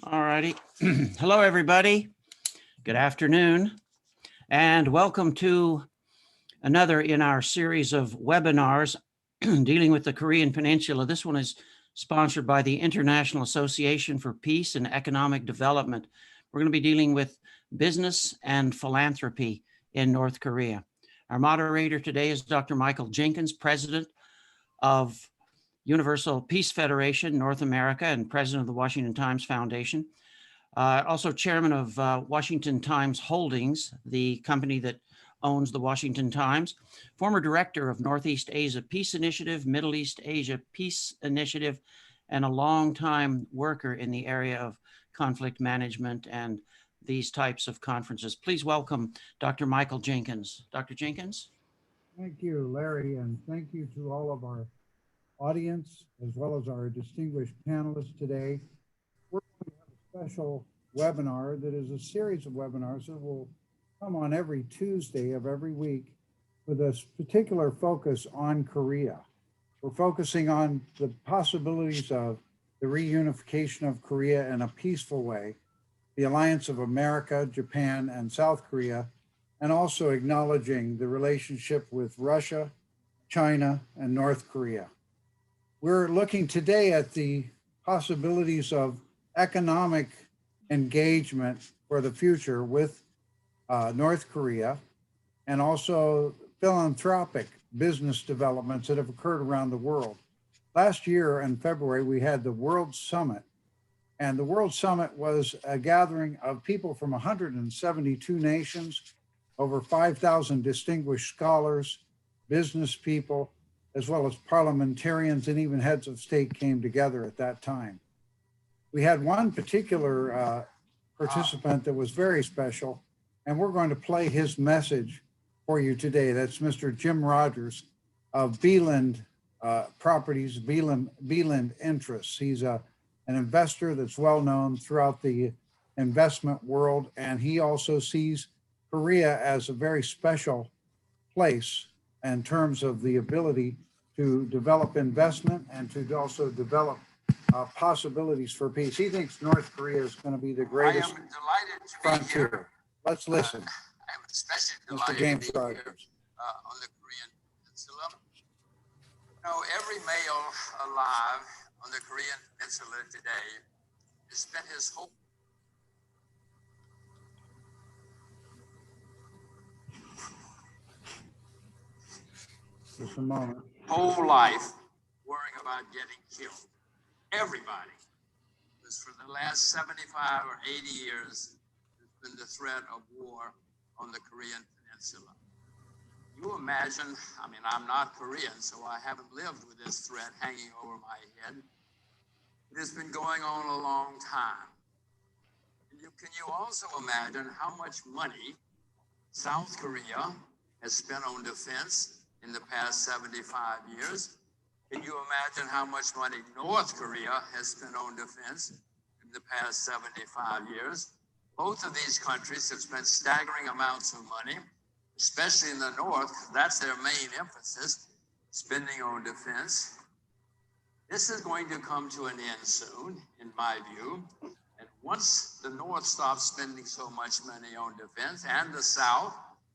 All righty. Hello, everybody. Good afternoon, and welcome to another in our series of webinars dealing with the Korean Peninsula. This one is sponsored by the International Association for Peace and Economic Development. We're going to be dealing with business and philanthropy in North Korea. Our moderator today is Dr. Michael Jenkins, president of Universal Peace Federation, North America, and president of the Washington Times Foundation. Also chairman of Washington Times Holdings, the company that owns the Washington Times. Former director of Northeast Asia Peace Initiative, Middle East Asia Peace Initiative, and a longtime worker in the area of conflict management and these types of conferences. Please welcome Dr. Michael Jenkins. Dr. Jenkins. Thank you, Larry, and thank you to all of our audience, as well as our distinguished panelists today. We're going to have a special webinar that is a series of webinars that will come on every Tuesday of every week with a particular focus on Korea. We're focusing on the possibilities of the reunification of Korea in a peaceful way, the alliance of America, Japan, and South Korea, and also acknowledging the relationship with Russia, China, and North Korea. We're looking today at the possibilities of economic engagement for the future with North Korea, and also philanthropic business developments that have occurred around the world. Last year in February, we had the World Summit, and the World Summit was a gathering of people from 172 nations, over 5,000 distinguished scholars, business people, as well as parliamentarians and even heads of state came together at that time. We had one particular participant that was very special, and we're going to play his message for you today. That's Mr. Jim Rogers of Beeland Properties, Beeland Interests. He's an investor that's well known throughout the investment world, and he also sees Korea as a very special place in terms of the ability to develop investment and to also develop possibilities for peace. He thinks North Korea is going to be the greatest frontier. Let's listen. I'm especially Mr. delighted James to be Rogers. here on the Korean Peninsula. You know, every male alive on the Korean Peninsula today has spent his whole Just a moment. life worrying about getting killed. Everybody. Because for the last 75 or 80 years, there's been the threat of war on the Korean Peninsula. You imagine, I mean, I'm not Korean, so I haven't lived with this threat hanging over my head. It has been going on a long time. And can you also imagine how much money South Korea has spent on defense in the past 75 years? Can you imagine how much money North Korea has spent on defense in the past 75 years? Both of these countries have spent staggering amounts of money, especially in the North. That's their main emphasis, spending on defense. This is going to come to an end soon, in my view. And once the North stops spending so much money on defense and the South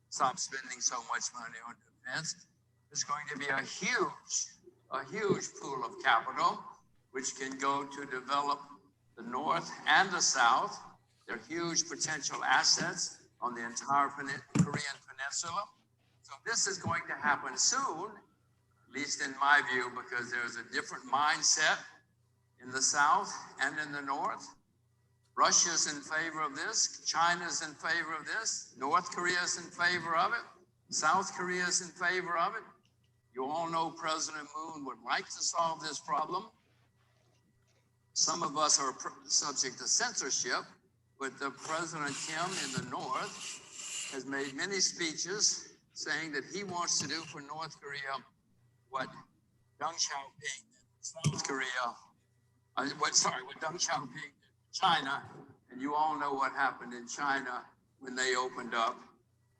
stops spending so much money on defense, there's going to be a huge pool of capital which can go to develop the North and the South. They're huge potential assets on the entire Korean Peninsula. So this is going to happen soon, at least in my view, because there's a different mindset in the South and in the North. Russia's in favor of this, China's in favor of this, North Korea's in favor of it, South Korea's in favor of it. You all know President Moon would like to solve this problem. Some of us are subject to censorship, but the President Kim in the North has made many speeches saying that he wants to do for North Korea what Deng Xiaoping did South Korea, what Deng Xiaoping did China, and you all know what happened in China when they opened up,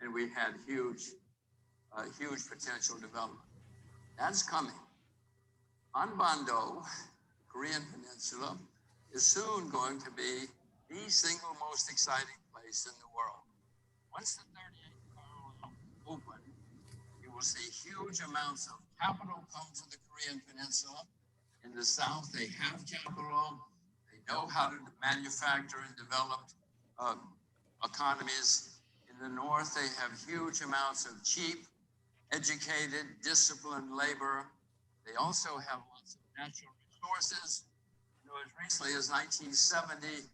and we had huge potential development. That's coming. Hanbando, Korean Peninsula, is soon going to be the single most exciting place in the world. Once the 38th parallel open, you will see huge amounts of capital come to the Korean Peninsula. In the South, they have capital. They know how to manufacture and develop economies. In the North, they have huge amounts of cheap, educated, disciplined labor. They also have lots of natural resources. You know, as recently as 1970,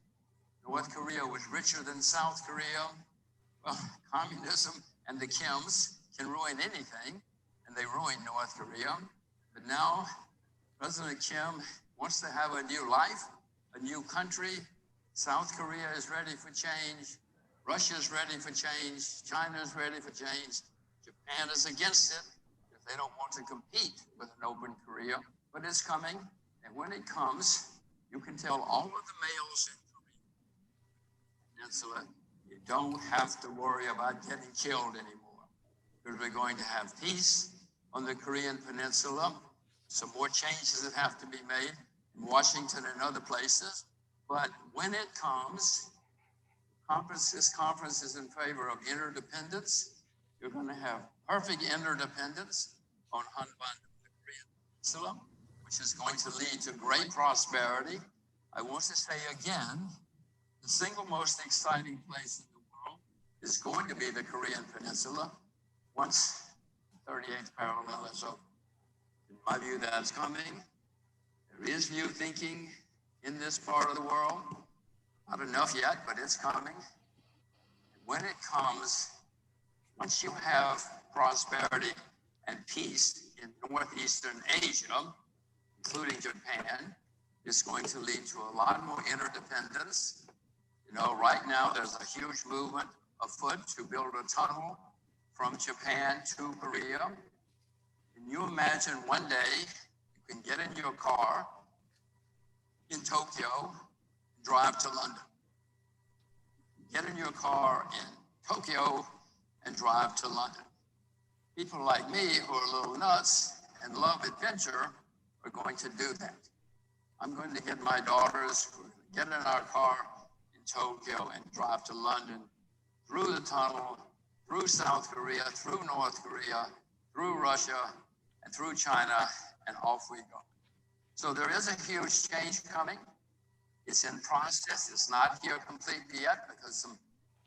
North Korea was richer than South Korea. Well, communism and the Kims can ruin anything, and they ruined North Korea. But now, President Kim wants to have a new life, a new country. South Korea is ready for change. Russia is ready for change. China is ready for change. Japan is against it because they don't want to compete with an open Korea. But it's coming, and when it comes, you can tell all of the males in Korea Peninsula, you don't have to worry about getting killed anymore, because we're going to have peace on the Korean Peninsula. Some more changes that have to be made in Washington and other places. But when it comes, this conference is in favor of interdependence. You're going to have perfect interdependence on Hanban, the Korean Peninsula, which is going to lead to great prosperity. I want to say again, the single most exciting place in the world is going to be the Korean Peninsula once the 38th parallel is open. In my view, that's coming. There is new thinking in this part of the world. Not enough yet, but it's coming. And when it comes, once you have prosperity and peace in Northeastern Asia, including Japan, it's going to lead to a lot more interdependence. You know, right now there's a huge movement afoot to build a tunnel from Japan to Korea. Can you imagine one day you can get in your car in Tokyo, drive to London? Get in your car in Tokyo and drive to London. People like me who are a little nuts and love adventure are going to do that. I'm going to get my daughters, we're going to get in our car in Tokyo and drive to London, through the tunnel, through South Korea, through North Korea, through Russia, and through China, and off we go. So there is a huge change coming. It's in process. It's not here completely yet because some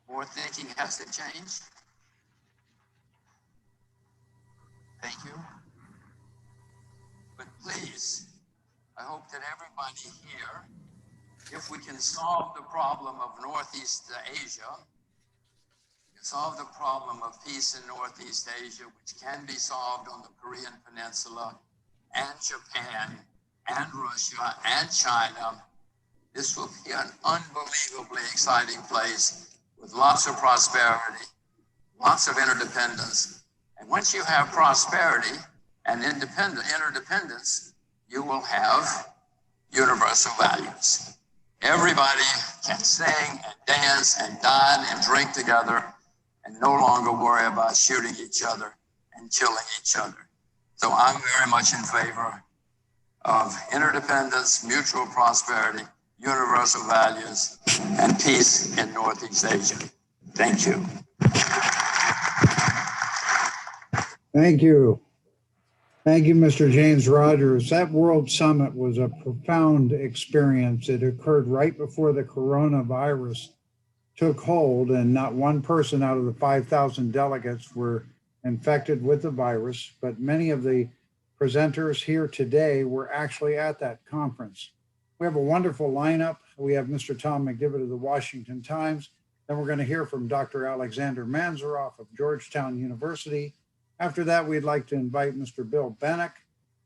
more thinking has to change. Thank you. But please, I hope that everybody here, if we can solve the problem of Northeast Asia, solve the problem of peace in Northeast Asia, which can be solved on the Korean Peninsula and Japan and Russia and China, this will be an unbelievably exciting place with lots of prosperity, lots of interdependence. And once you have prosperity and interdependence, you will have universal values. Everybody can sing and dance and dine and drink together and no longer worry about shooting each other and killing each other. So I'm very much in favor of interdependence, mutual prosperity, universal values, and peace in Northeast Asia. Thank you. Thank you. Thank you, Mr. James Rogers. That World Summit was a profound experience. It occurred right before the coronavirus took hold, and not one person out of the 5,000 delegates were infected with the virus, but many of the presenters here today were actually at that conference. We have a wonderful lineup. We have Mr. Tom McDivitt of the Washington Times. Then we're going to hear from Dr. Alexander Manzaroff of Georgetown University. After that, we'd like to invite Mr. Bill Bennick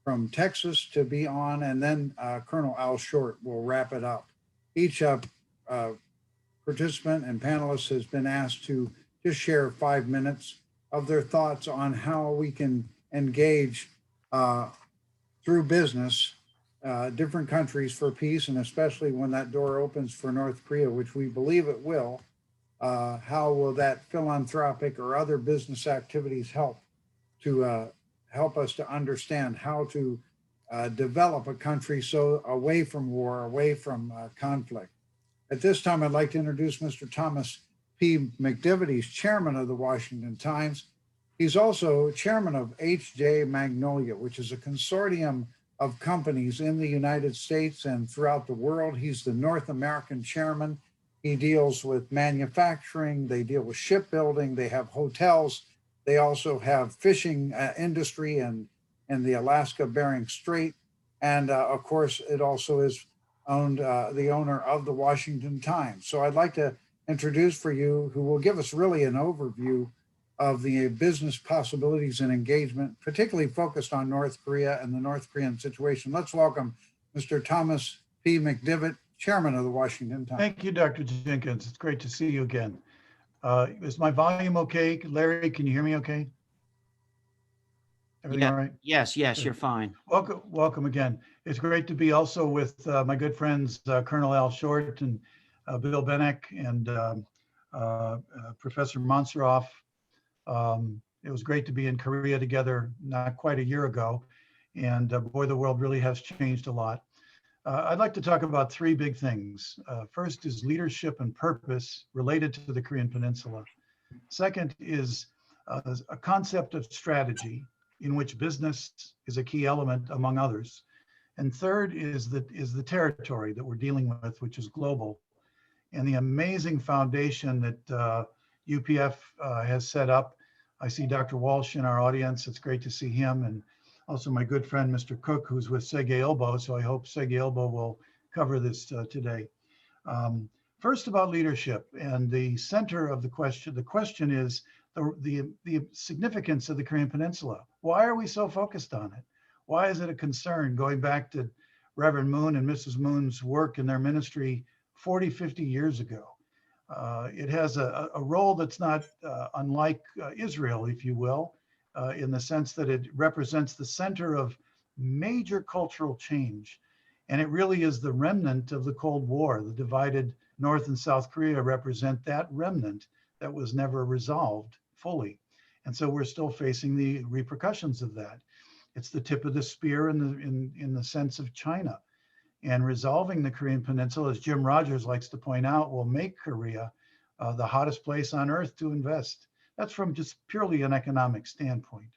from Texas to be on, and then Colonel Al Short will wrap it up. Each participant and panelist has been asked to just share 5 minutes of their thoughts on how we can engage through business different countries for peace, and especially when that door opens for North Korea, which we believe it will. How will that philanthropic or other business activities help us to understand how to develop a country so away from war, away from conflict? At this time, I'd like to introduce Mr. Thomas P. McDivitt. He's chairman of the Washington Times. He's also chairman of H.J. Magnolia, which is a consortium of companies in the United States and throughout the world. He's the North American chairman. He deals with manufacturing, they deal with shipbuilding, they have hotels, they also have fishing industry and the Alaska Bering Strait. And of course, it also is owned, the owner of the Washington Times. So I'd like to introduce for you, who will give us really an overview of the business possibilities and engagement, particularly focused on North Korea and the North Korean situation. Let's welcome Mr. Thomas P. McDivitt, chairman of the Washington Times. Thank you, Dr. Jenkins. It's great to see you again. Is my volume okay? Larry, can you hear me okay? Everything all right? Yes, you're fine. Welcome again. It's great to be also with my good friends, Colonel Al Short and Bill Benek and Professor Monseroff. It was great to be in Korea together not quite a year ago. And boy, the world really has changed a lot. I'd like to talk about three big things. First is leadership and purpose related to the Korean Peninsula. Second is a concept of strategy in which business is a key element among others. And third is the territory that we're dealing with, which is global. And the amazing foundation that UPF has set up. I see Dr. Walsh in our audience. It's great to see him. And also my good friend, Mr. Cook, who's with Sege Ilbo. So I hope Sege Ilbo will cover this today. First about leadership and the center of the question. The question is the significance of the Korean Peninsula. Why are we so focused on it? Why is it a concern going back to Reverend Moon and Mrs. Moon's work in their ministry 40, 50 years ago? It has a role that's not unlike Israel, if you will, in the sense that it represents the center of major cultural change. And it really is the remnant of the Cold War. The divided North and South Korea represent that remnant that was never resolved fully. And so we're still facing the repercussions of that. It's the tip of the spear in the sense of China. And resolving the Korean Peninsula, as Jim Rogers likes to point out, will make Korea the hottest place on earth to invest. That's from just purely an economic standpoint.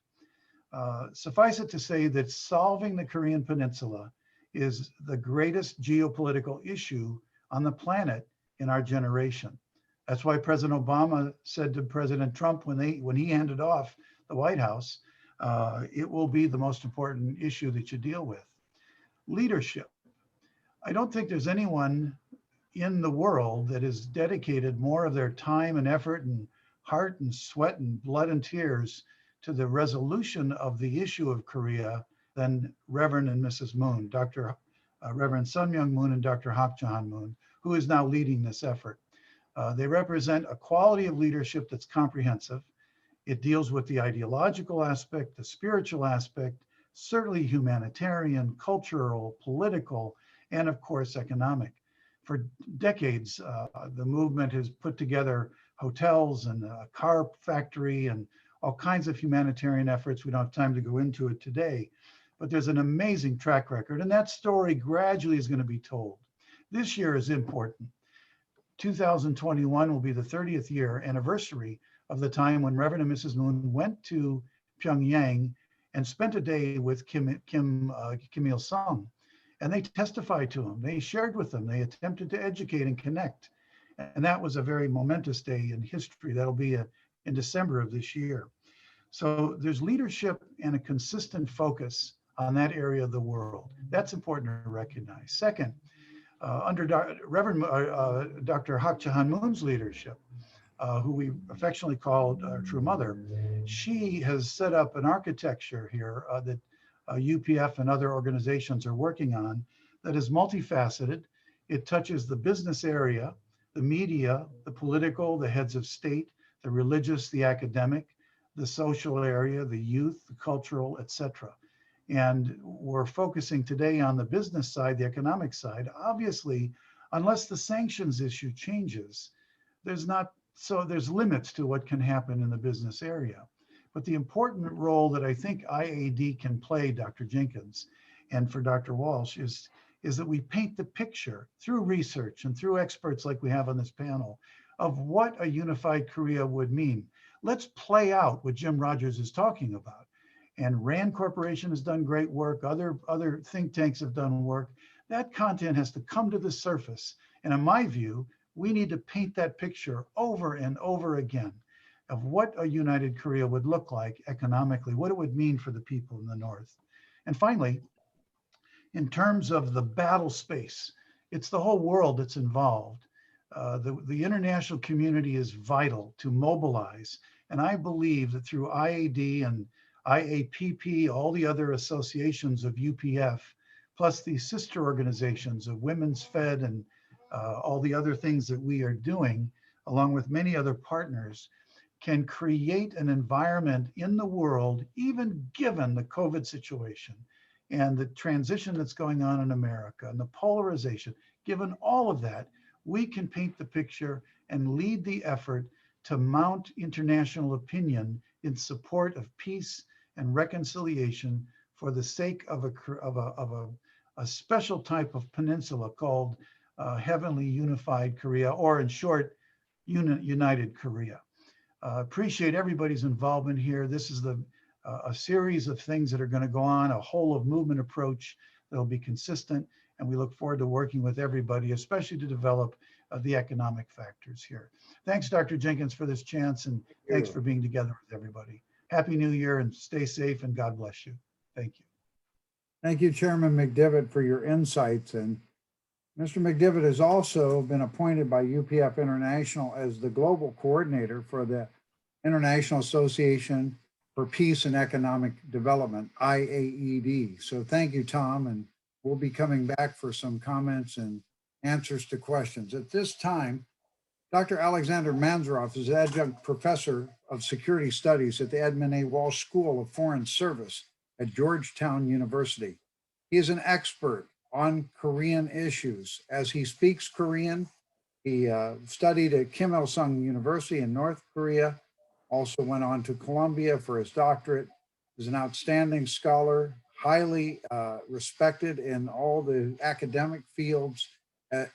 Suffice it to say that solving the Korean Peninsula is the greatest geopolitical issue on the planet in our generation. That's why President Obama said to President Trump when he handed off the White House, it will be the most important issue that you deal with. Leadership. I don't think there's anyone in the world that has dedicated more of their time and effort and heart and sweat and blood and tears to the resolution of the issue of Korea than Reverend and Mrs. Moon, Reverend Sun Myung Moon and Dr. Hak Jahan Moon, who is now leading this effort. They represent a quality of leadership that's comprehensive. It deals with the ideological aspect, the spiritual aspect, certainly humanitarian, cultural, political, and of course, economic. For decades, the movement has put together hotels and a car factory and all kinds of humanitarian efforts. We don't have time to go into it today, but there's an amazing track record, and that story gradually is going to be told. This year is important. 2021 will be the 30th year anniversary of the time when Reverend and Mrs. Moon went to Pyongyang and spent a day with Kim Il-sung. And they testified to him, they shared with them, they attempted to educate and connect. And that was a very momentous day in history. That'll be in December of this year. So there's leadership and a consistent focus on that area of the world. That's important to recognize. Second, under Reverend Dr. Hak Jahan Moon's leadership, who we affectionately called our true mother, she has set up an architecture here that UPF and other organizations are working on that is multifaceted. It touches the business area, the media, the political, the heads of state, the religious, the academic, the social area, the youth, the cultural, etc. And we're focusing today on the business side, the economic side. Obviously, unless the sanctions issue changes, there's limits to what can happen in the business area. But the important role that I think IAD can play, Dr. Jenkins, and for Dr. Walsh, is is that we paint the picture through research and through experts like we have on this panel of what a unified Korea would mean. Let's play out what Jim Rogers is talking about. And RAND Corporation has done great work. Other think tanks have done work. That content has to come to the surface. And in my view, we need to paint that picture over and over again of what a united Korea would look like economically, what it would mean for the people in the North. And finally, in terms of the battle space, it's the whole world that's involved. The international community is vital to mobilize. And I believe that through IAD and IAPP, all the other associations of UPF, plus the sister organizations of Women's Fed and all the other things that we are doing, along with many other partners, can create an environment in the world, even given the COVID situation and the transition that's going on in America and the polarization. Given all of that, we can paint the picture and lead the effort to mount international opinion in support of peace and reconciliation for the sake of a special type of peninsula called Heavenly Unified Korea, or in short, United Korea. Appreciate everybody's involvement here. This is a series of things that are going to go on, a whole of movement approach that will be consistent, and we look forward to working with everybody, especially to develop the economic factors here. Thanks, Dr. Jenkins, for this chance, and thanks for being together with everybody. Happy New Year, and stay safe, and God bless you. Thank you. Thank you, Chairman McDivitt, for your insights. And Mr. McDivitt has also been appointed by UPF International as the global coordinator for the International Association for Peace and Economic Development, IAED. So thank you, Tom, and we'll be coming back for some comments and answers to questions. At this time, Dr. Alexander Manzaroff is adjunct professor of security studies at the Edmund A. Walsh School of Foreign Service at Georgetown University. He is an expert on Korean issues. As he speaks Korean, he studied at Kim Il-sung University in North Korea, also went on to Columbia for his doctorate. He's an outstanding scholar, highly respected in all the academic fields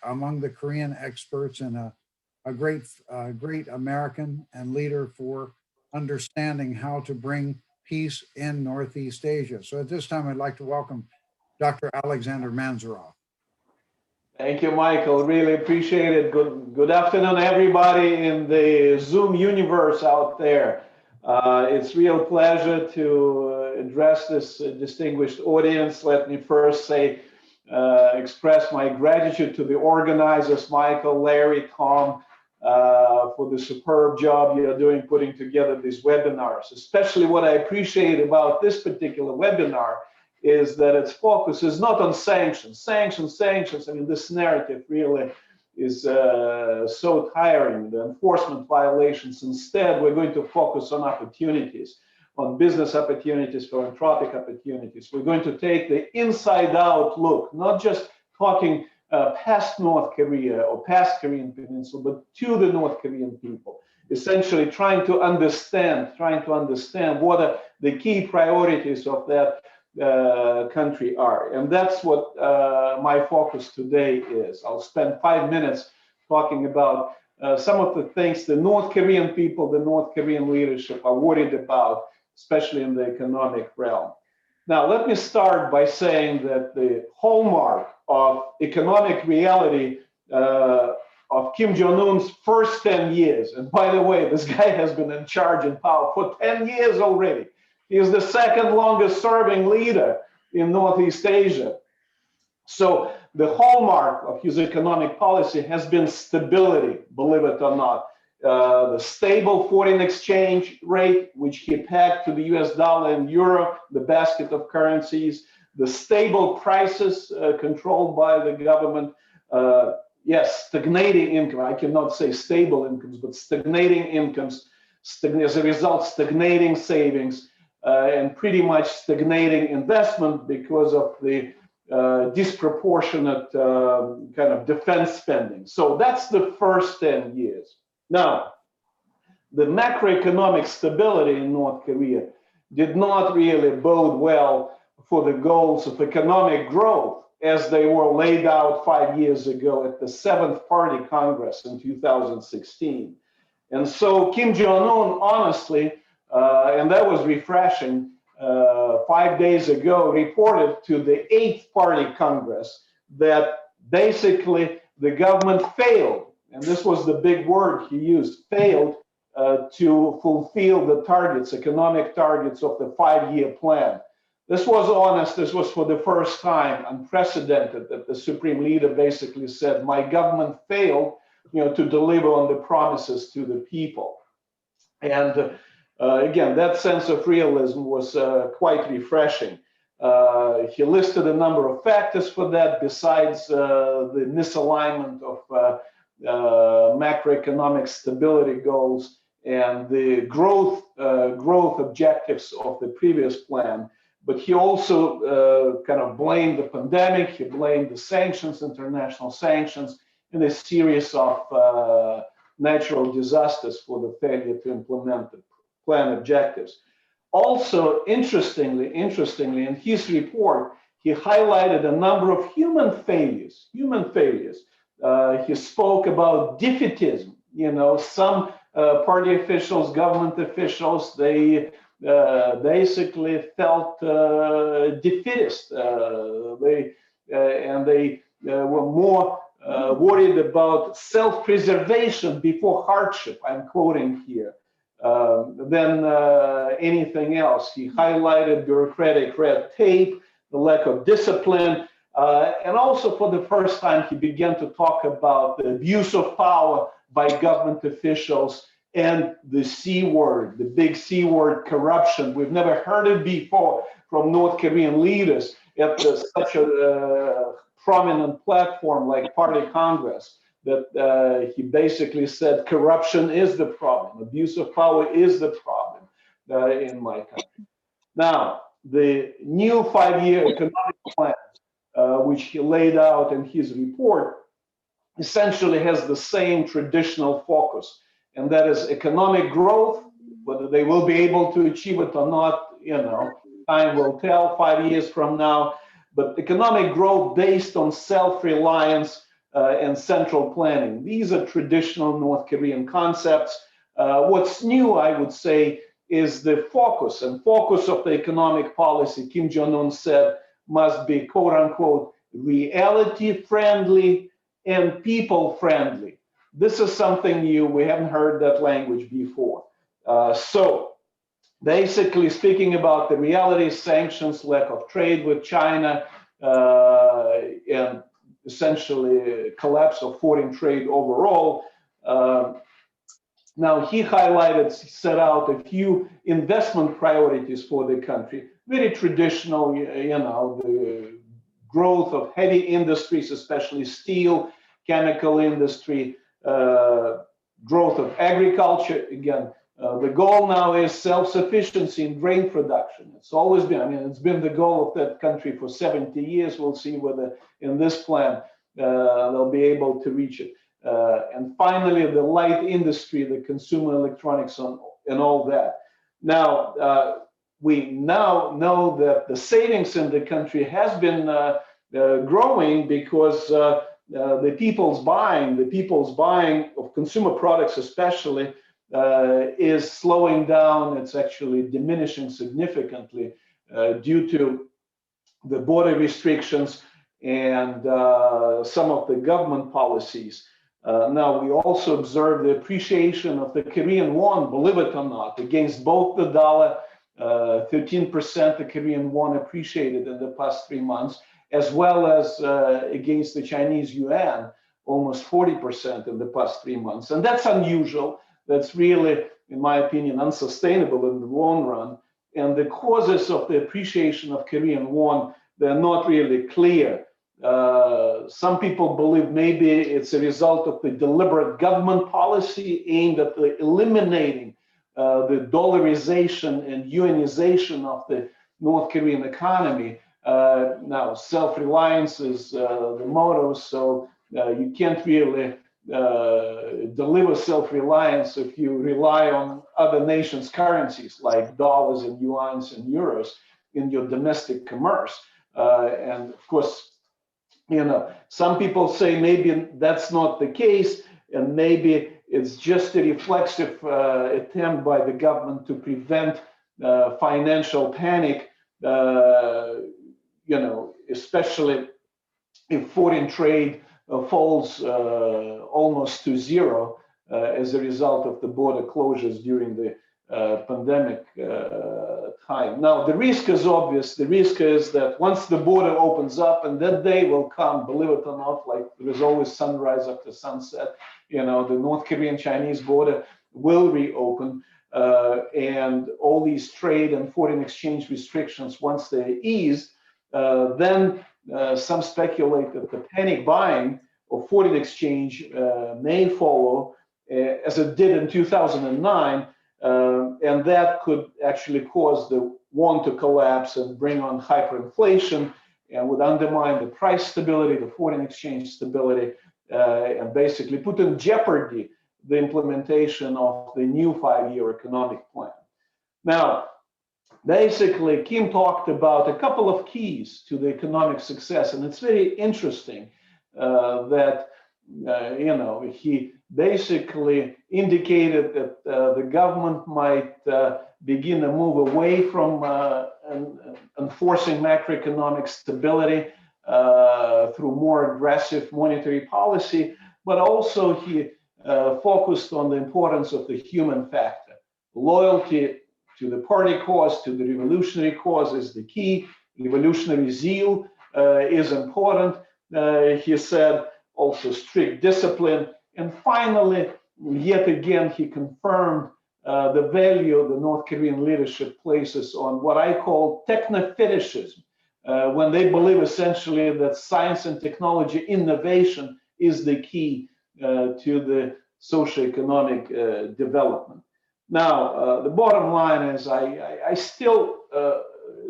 among the Korean experts, and a great American and leader for understanding how to bring peace in Northeast Asia. So at this time, I'd like to welcome Dr. Alexander Manzaroff. Thank you, Michael. Really appreciate it. Good afternoon, everybody in the Zoom universe out there. It's a real pleasure to address this distinguished audience. Let me first say, express my gratitude to the organizers, Michael, Larry, Tom, for the superb job you are doing putting together these webinars. Especially what I appreciate about this particular webinar is that its focus is not on sanctions. Sanctions. I mean, this narrative really is so tiring, the enforcement violations. Instead, we're going to focus on opportunities, on business opportunities, philanthropic opportunities. We're going to take the inside-out look, not just talking past North Korea or past Korean Peninsula, but to the North Korean people, essentially trying to understand what are the key priorities of that country are. And that's what my focus today is. I'll spend 5 minutes talking about some of the things the North Korean people, the North Korean leadership are worried about, especially in the economic realm. Now, let me start by saying that the hallmark of economic reality of Kim Jong-un's first 10 years, and by the way, this guy has been in charge in power for 10 years already. He is the second longest serving leader in Northeast Asia. So the hallmark of his economic policy has been stability, believe it or not. The stable foreign exchange rate, which he pegged to the US dollar and euro, the basket of currencies, the stable prices controlled by the government. Yes, stagnating income. I cannot say stable incomes, but stagnating incomes, as a result, stagnating savings, and pretty much stagnating investment because of the disproportionate kind of defense spending. So that's the first 10 years. Now, the macroeconomic stability in North Korea did not really bode well for the goals of economic growth as they were laid out 5 years ago at the 7th Party Congress in 2016. And so Kim Jong-un, honestly, and that was refreshing, 5 days ago, reported to the 8th Party Congress that basically the government failed, and this was the big word he used, failed to fulfill the targets, economic targets of the 5-year plan. This was honest. This was for the first time, unprecedented, that the supreme leader basically said, my government failed, to deliver on the promises to the people. And again, that sense of realism was quite refreshing. He listed a number of factors for that, besides the misalignment of macroeconomic stability goals and the growth objectives of the previous plan. But he also kind of blamed the pandemic, he blamed the sanctions, international sanctions, and a series of natural disasters for the failure to implement the plan objectives. Also, interestingly, in his report, he highlighted a number of human failures. He spoke about defeatism. Some party officials, government officials, they basically felt defeatist. They were more worried about self-preservation before hardship, I'm quoting here, than anything else. He highlighted bureaucratic red tape, the lack of discipline, and also for the first time he began to talk about the abuse of power by government officials and the C word, the big C word, corruption. We've never heard it before from North Korean leaders at such a prominent platform like Party Congress, that he basically said corruption is the problem, abuse of power is the problem in my country. Now, the new 5-year economic plan, which he laid out in his report, essentially has the same traditional focus, and that is economic growth. Whether they will be able to achieve it or not, time will tell 5 years from now. But economic growth based on self-reliance and central planning. These are traditional North Korean concepts. What's new, I would say, is the focus of the economic policy. Kim Jong-un said must be, quote unquote, reality-friendly and people-friendly. This is something new. We haven't heard that language before. So basically speaking about the reality, sanctions, lack of trade with China, and essentially collapse of foreign trade overall. Now he set out a few investment priorities for the country, very traditional, the growth of heavy industries, especially steel, chemical industry, growth of agriculture. Again, the goal now is self-sufficiency in grain production. It's always been, it's been the goal of that country for 70 years. We'll see whether in this plan they'll be able to reach it. And finally, the light industry, the consumer electronics and all that. Now, we now know that the savings in the country has been growing because the people's buying of consumer products especially is slowing down. It's actually diminishing significantly due to the border restrictions and some of the government policies. Now, we also observe the appreciation of the Korean won, believe it or not, against both the dollar. 13% the Korean won appreciated in the past 3 months, as well as against the Chinese yuan, almost 40% in the past 3 months. And that's unusual. That's really, in my opinion, unsustainable in the long run. And the causes of the appreciation of Korean won, they're not really clear. Some people believe maybe it's a result of the deliberate government policy aimed at eliminating the dollarization and yuanization of the North Korean economy. Now, self-reliance is the motto, so you can't really deliver self-reliance if you rely on other nations' currencies like dollars and yuans and euros in your domestic commerce. And of course, You know, some people say maybe that's not the case, and maybe it's just a reflexive attempt by the government to prevent financial panic, you know, especially if foreign trade falls almost to zero as a result of the border closures during the pandemic time. Now, the risk is obvious. The risk is that once the border opens up, and that day will come, believe it or not, like there is always sunrise after sunset, you know, the North Korean-Chinese border will reopen, and all these trade and foreign exchange restrictions, once they're eased, then some speculate that the panic buying of foreign exchange may follow, as it did in 2009, and that could actually cause the won to collapse and bring on hyperinflation, and would undermine the price stability, the foreign exchange stability, and basically put in jeopardy the implementation of the new 5-year economic plan. Now, basically, Kim talked about a couple of keys to the economic success, and it's very interesting that you know, he basically indicated that the government might begin a move away from enforcing macroeconomic stability through more aggressive monetary policy, but also he focused on the importance of the human factor. Loyalty to the party cause, to the revolutionary cause is the key. Revolutionary zeal is important, he said, also strict discipline. And finally, yet again, he confirmed the value the North Korean leadership places on what I call techno-fetishism, when they believe essentially that science and technology innovation is the key to the socioeconomic development. Now, the bottom line is I still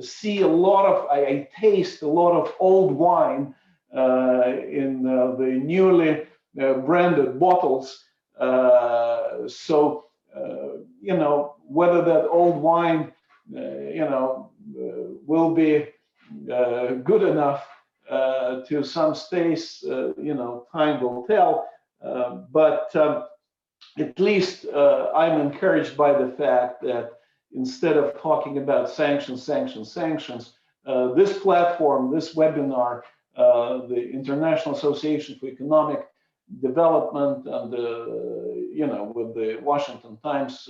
see a lot of, I taste a lot of old wine in the newly branded bottles. So, you know, whether that old wine, you know, will be good enough to some states, you know, time will tell. But at least I'm encouraged by the fact that instead of talking about sanctions, this platform, this webinar, the International Association for Economic Development and, you know, with the Washington Times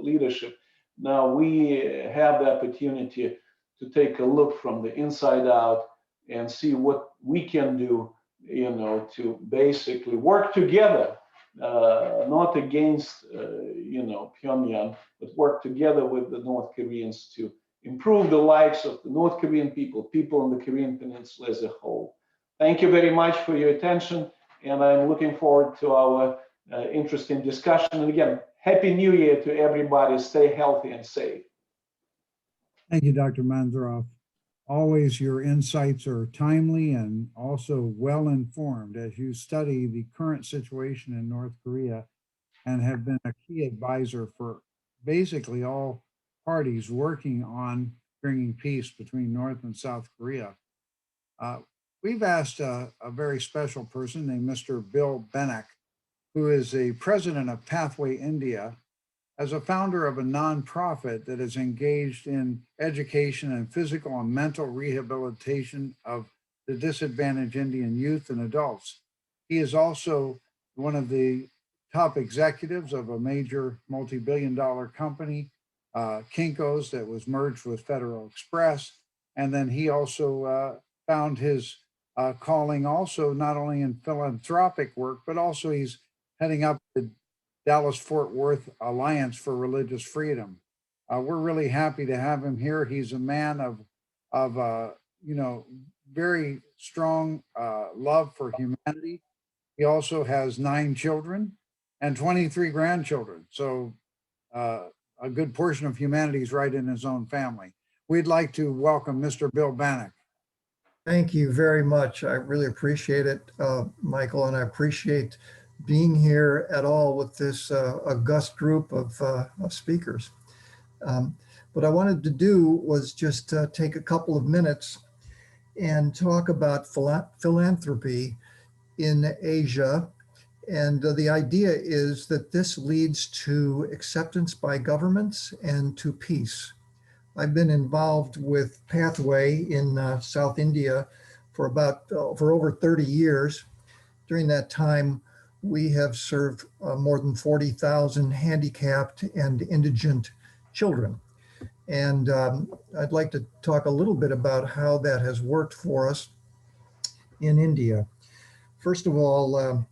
leadership, now we have the opportunity to take a look from the inside out and see what we can do, you know, to basically work together, not against, you know, Pyongyang, but work together with the North Koreans to improve the lives of the North Korean people in the Korean Peninsula as a whole. Thank you very much for your attention, and I'm looking forward to our interesting discussion. And again, Happy New Year to everybody. Stay healthy and safe. Thank you, Dr. Manzarov. Always your insights are timely and also well-informed as you study the current situation in North Korea and have been a key advisor for basically all parties working on bringing peace between North and South Korea. We've asked a very special person named Mr. Bill Bennick, who is a president of Pathway India, as a founder of a nonprofit that is engaged in education and physical and mental rehabilitation of the disadvantaged Indian youth and adults. He is also one of the top executives of a major multi-billion-dollar company, Kinko's, that was merged with Federal Express. And then he also found his calling also not only in philanthropic work, but also he's heading up the Dallas-Fort Worth Alliance for Religious Freedom. We're really happy to have him here. He's a man of you know, very strong love for humanity. He also has 9 children and 23 grandchildren. So a good portion of humanity is right in his own family. We'd like to welcome Mr. Bill Bennick. Thank you very much. I really appreciate it, Michael, and I appreciate being here at all with this august group of speakers. What I wanted to do was just take a couple of minutes and talk about philanthropy in Asia. And the idea is that this leads to acceptance by governments and to peace. I've been involved with Pathway in South India for over 30 years. During that time, we have served more than 40,000 handicapped and indigent children. And I'd like to talk a little bit about how that has worked for us in India. First of all,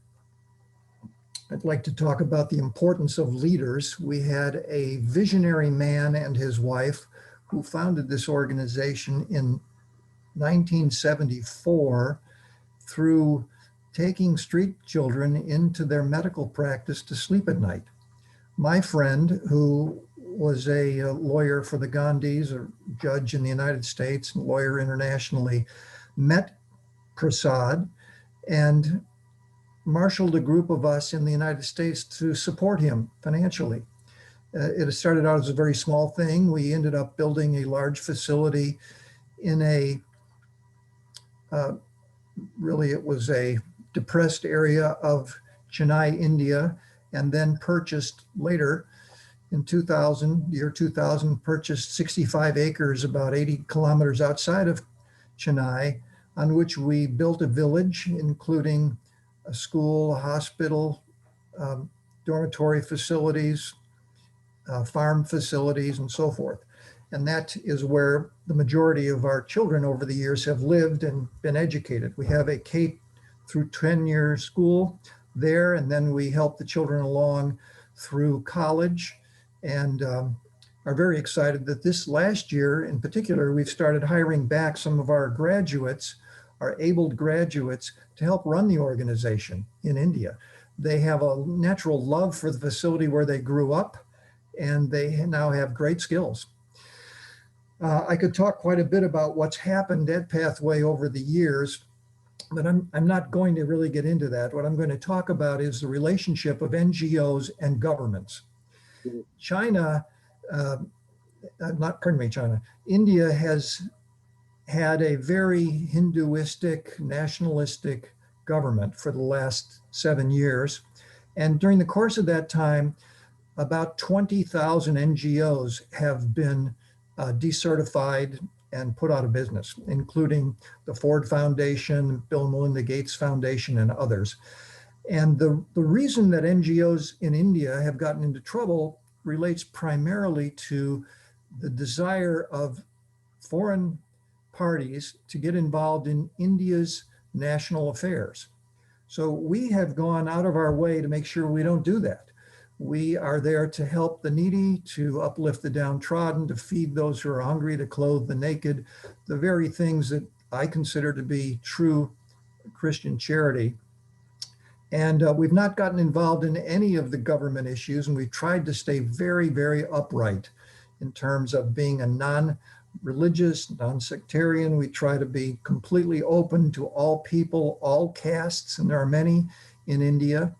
I'd like to talk about the importance of leaders. We had a visionary man and his wife who founded this organization in 1974 through taking street children into their medical practice to sleep at night. My friend, who was a lawyer for the Gandhis, a judge in the United States, and lawyer internationally, met Prasad and marshaled a group of us in the United States to support him financially. It started out as a very small thing. We ended up building a large facility in a, really it was a depressed area of Chennai, India, and then purchased later in 2000, year 2000, purchased 65 acres about 80 kilometers outside of Chennai, on which we built a village, including a school, a hospital, dormitory facilities, farm facilities, and so forth. And that is where the majority of our children over the years have lived and been educated. We have a K through 10-year school there, and then we help the children along through college, and are very excited that this last year in particular, we've started hiring back some of our graduates, our abled graduates, to help run the organization in India. They have a natural love for the facility where they grew up, and they now have great skills. I could talk quite a bit about what's happened at Pathway over the years, but I'm not going to really get into that. What I'm going to talk about is the relationship of NGOs and governments. China, India has had a very Hinduistic, nationalistic government for the last 7 years. And during the course of that time, about 20,000 NGOs have been decertified and put out of business, including the Ford Foundation, Bill and Melinda Gates Foundation, and others. And the reason that NGOs in India have gotten into trouble relates primarily to the desire of foreign parties to get involved in India's national affairs. So we have gone out of our way to make sure we don't do that. We are there to help the needy, to uplift the downtrodden, to feed those who are hungry, to clothe the naked, the very things that I consider to be true Christian charity. And we've not gotten involved in any of the government issues, and we've tried to stay very, very upright in terms of being a non-religious, non-sectarian. We try to be completely open to all people, all castes, and there are many in India.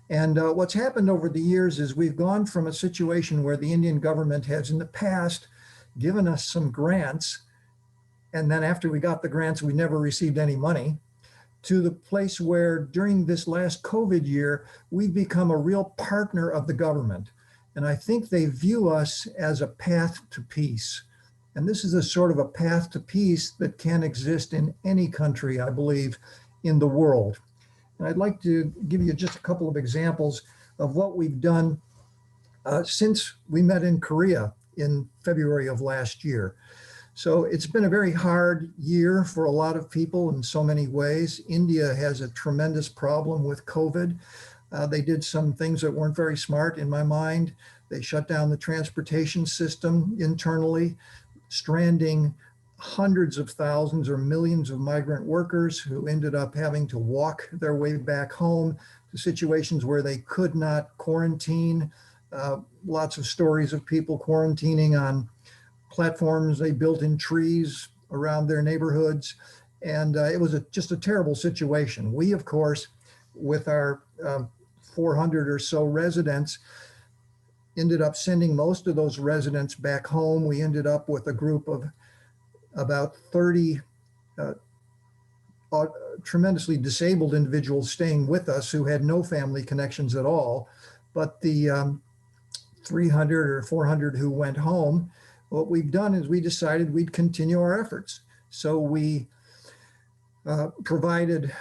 And what's happened over the years is we've gone from a situation where the Indian government has in the past given us some grants, and then after we got the grants, we never received any money, to the place where during this last COVID year, we've become a real partner of the government. And I think they view us as a path to peace. And this is a sort of a path to peace that can exist in any country, I believe, in the world. And I'd like to give you just a couple of examples of what we've done since we met in Korea in February of last year. So it's been a very hard year for a lot of people in so many ways. India has a tremendous problem with COVID. They did some things that weren't very smart in my mind. They shut down the transportation system internally, stranding hundreds of thousands or millions of migrant workers who ended up having to walk their way back home to situations where they could not quarantine. Lots of stories of people quarantining on platforms they built in trees around their neighborhoods. And it was just a terrible situation. We, of course, with our 400 or so residents, ended up sending most of those residents back home. We ended up with a group of about 30 tremendously disabled individuals staying with us who had no family connections at all. But the 300 or 400 who went home, what we've done is we decided we'd continue our efforts. So we provided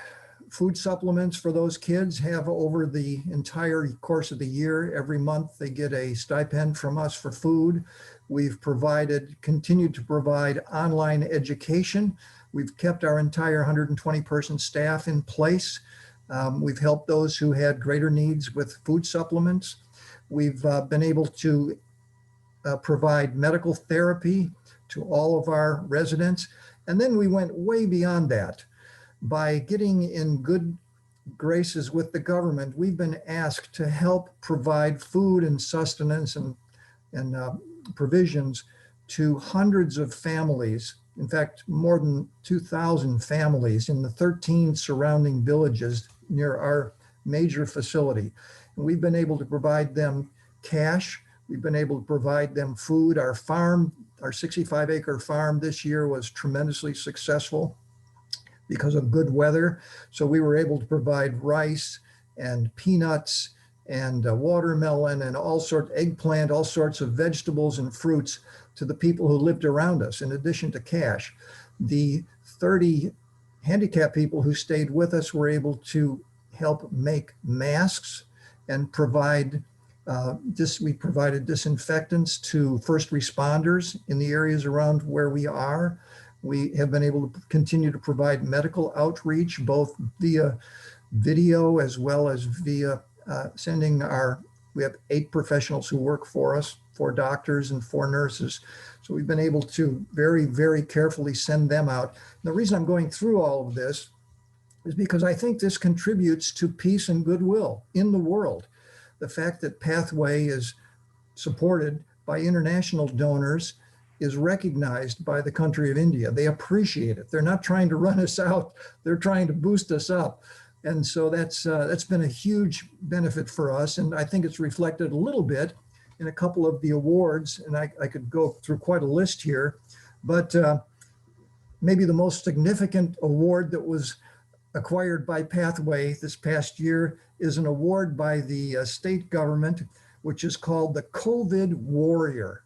food supplements for those kids, have over the entire course of the year. Every month they get a stipend from us for food. We've continued to provide online education. We've kept our entire 120-person staff in place. We've helped those who had greater needs with food supplements. We've been able to provide medical therapy to all of our residents. And then we went way beyond that. By getting in good graces with the government, we've been asked to help provide food and sustenance and provisions to hundreds of families. In fact, more than 2,000 families in the 13 surrounding villages near our major facility. And we've been able to provide them cash. We've been able to provide them food. Our farm, our 65-acre farm this year was tremendously successful because of good weather. So we were able to provide rice and peanuts and watermelon and eggplant, all sorts of vegetables and fruits to the people who lived around us, in addition to cash. The 30 handicapped people who stayed with us were able to help make masks and provide we provided disinfectants to first responders in the areas around where we are. We have been able to continue to provide medical outreach, both via video as well as via we have 8 professionals who work for us, 4 doctors and 4 nurses. So we've been able to very, very carefully send them out. And the reason I'm going through all of this is because I think this contributes to peace and goodwill in the world. The fact that Pathway is supported by international donors is recognized by the country of India. They appreciate it. They're not trying to run us out. They're trying to boost us up. And so that's been a huge benefit for us. And I think it's reflected a little bit in a couple of the awards. And I could go through quite a list here, but maybe the most significant award that was acquired by Pathway this past year is an award by the state government, which is called the COVID Warrior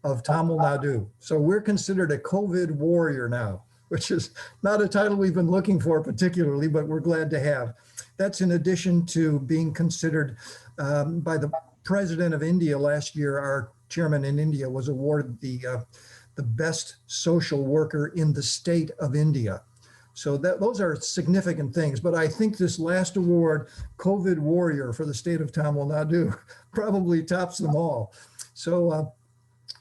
of Tamil Nadu. So we're considered a COVID warrior now, which is not a title we've been looking for particularly, but we're glad to have. That's in addition to being considered by the president of India last year. Our chairman in India was awarded the best social worker in the state of India. So those are significant things. But I think this last award, COVID Warrior for the state of Tamil Nadu, probably tops them all. So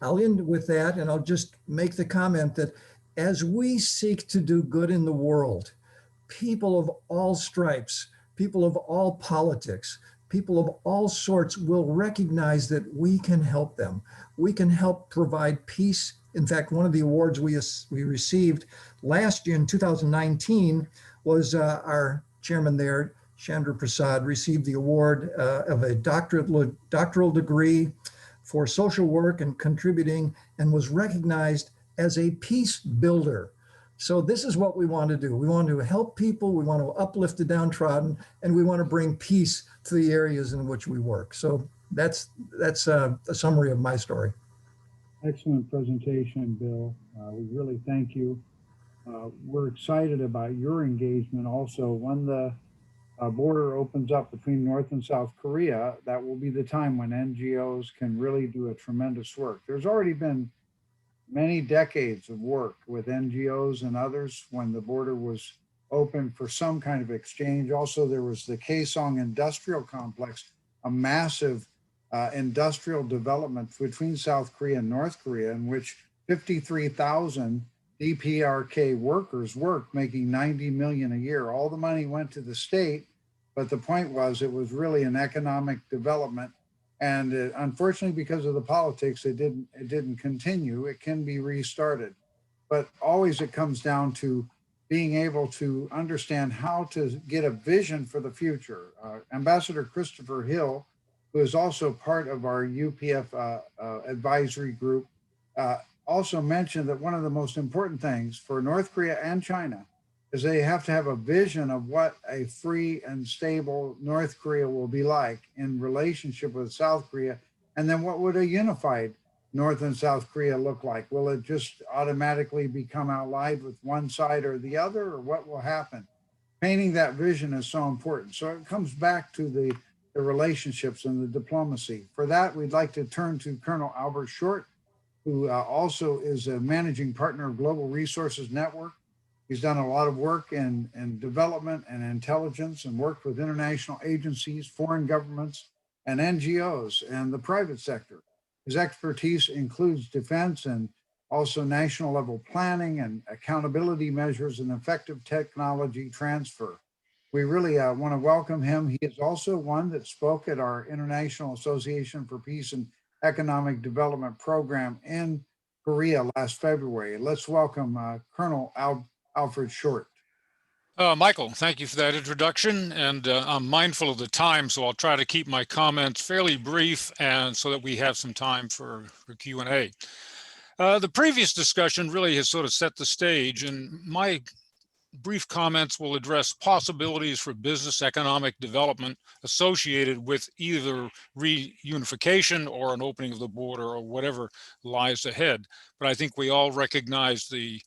I'll end with that, and I'll just make the comment that as we seek to do good in the world, people of all stripes, people of all politics, people of all sorts will recognize that we can help them. We can help provide peace. In fact, one of the awards we received last year in 2019 was our chairman there, Chandra Prasad, received the award of a doctoral degree for social work and contributing, and was recognized as a peace builder. So this is what we want to do. We want to help people, we want to uplift the downtrodden, and we want to bring peace to the areas in which we work. So that's a summary of my story. Excellent presentation, Bill. We really thank you. We're excited about your engagement also. When the border opens up between North and South Korea, that will be the time when NGOs can really do a tremendous work. There's already been many decades of work with NGOs and others when the border was open for some kind of exchange. Also, there was the Kaesong Industrial Complex, a massive industrial development between South Korea and North Korea, in which 53,000 DPRK workers worked, making 90 million a year. All the money went to the state, but the point was it was really an economic development. And unfortunately, because of the politics, it didn't continue. It can be restarted, but always it comes down to being able to understand how to get a vision for the future. Ambassador Christopher Hill, who is also part of our UPF advisory group, also mentioned that one of the most important things for North Korea and China is they have to have a vision of what a free and stable North Korea will be like in relationship with South Korea. And then what would a unified North and South Korea look like? Will it just automatically become allied with one side or the other, or what will happen? Painting that vision is so important. So it comes back to the relationships and the diplomacy. For that, we'd like to turn to Colonel Albert Short, who also is a managing partner of Global Resources Network. He's done a lot of work in development and intelligence and worked with international agencies, foreign governments, and NGOs and the private sector. His expertise includes defense and also national level planning and accountability measures and effective technology transfer. We really want to welcome him. He is also one that spoke at our International Association for Peace and Economic Development program in Korea last February. Let's welcome Colonel Alfred Short. Michael, thank you for that introduction, and I'm mindful of the time, so I'll try to keep my comments fairly brief and so that we have some time for Q&A. The previous discussion really has sort of set the stage, and my brief comments will address possibilities for business economic development associated with either reunification or an opening of the border or whatever lies ahead. But I think we all recognize the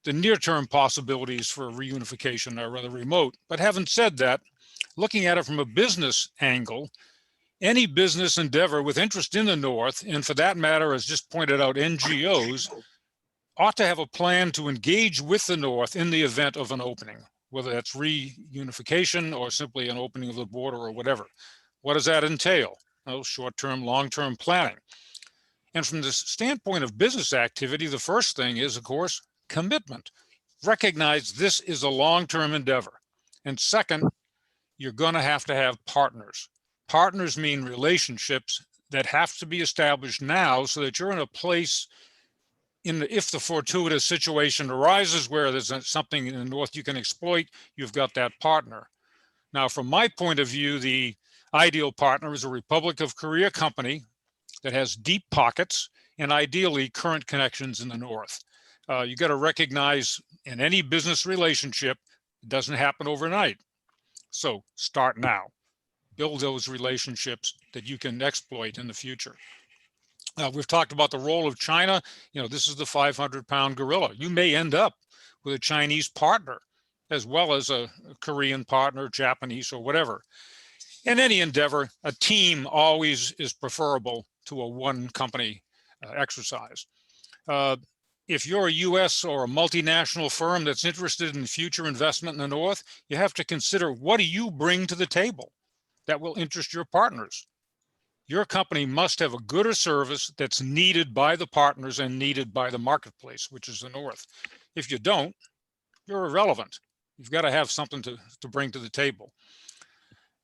near-term possibilities for reunification are rather remote. But having said that, looking at it from a business angle, any business endeavor with interest in the North, and for that matter, as just pointed out, NGOs, ought to have a plan to engage with the North in the event of an opening, whether that's reunification or simply an opening of the border or whatever. What does that entail? Well, short-term, long-term planning. And from the standpoint of business activity, the first thing is, of course, commitment. Recognize this is a long-term endeavor. And second, you're going to have partners. Partners mean relationships that have to be established now so that you're in a place if the fortuitous situation arises where there's something in the North you can exploit, you've got that partner. Now, from my point of view, the ideal partner is a Republic of Korea company that has deep pockets and ideally current connections in the North. You got to recognize in any business relationship, it doesn't happen overnight. So start now. Build those relationships that you can exploit in the future. We've talked about the role of China. You know, this is the 500-pound gorilla. You may end up with a Chinese partner as well as a Korean partner, Japanese, or whatever. In any endeavor, a team always is preferable to a one company exercise. If you're a US or a multinational firm that's interested in future investment in the North, you have to consider, what do you bring to the table that will interest your partners? Your company must have a good or service that's needed by the partners and needed by the marketplace, which is the North. If you don't, you're irrelevant. You've got to have something to bring to the table.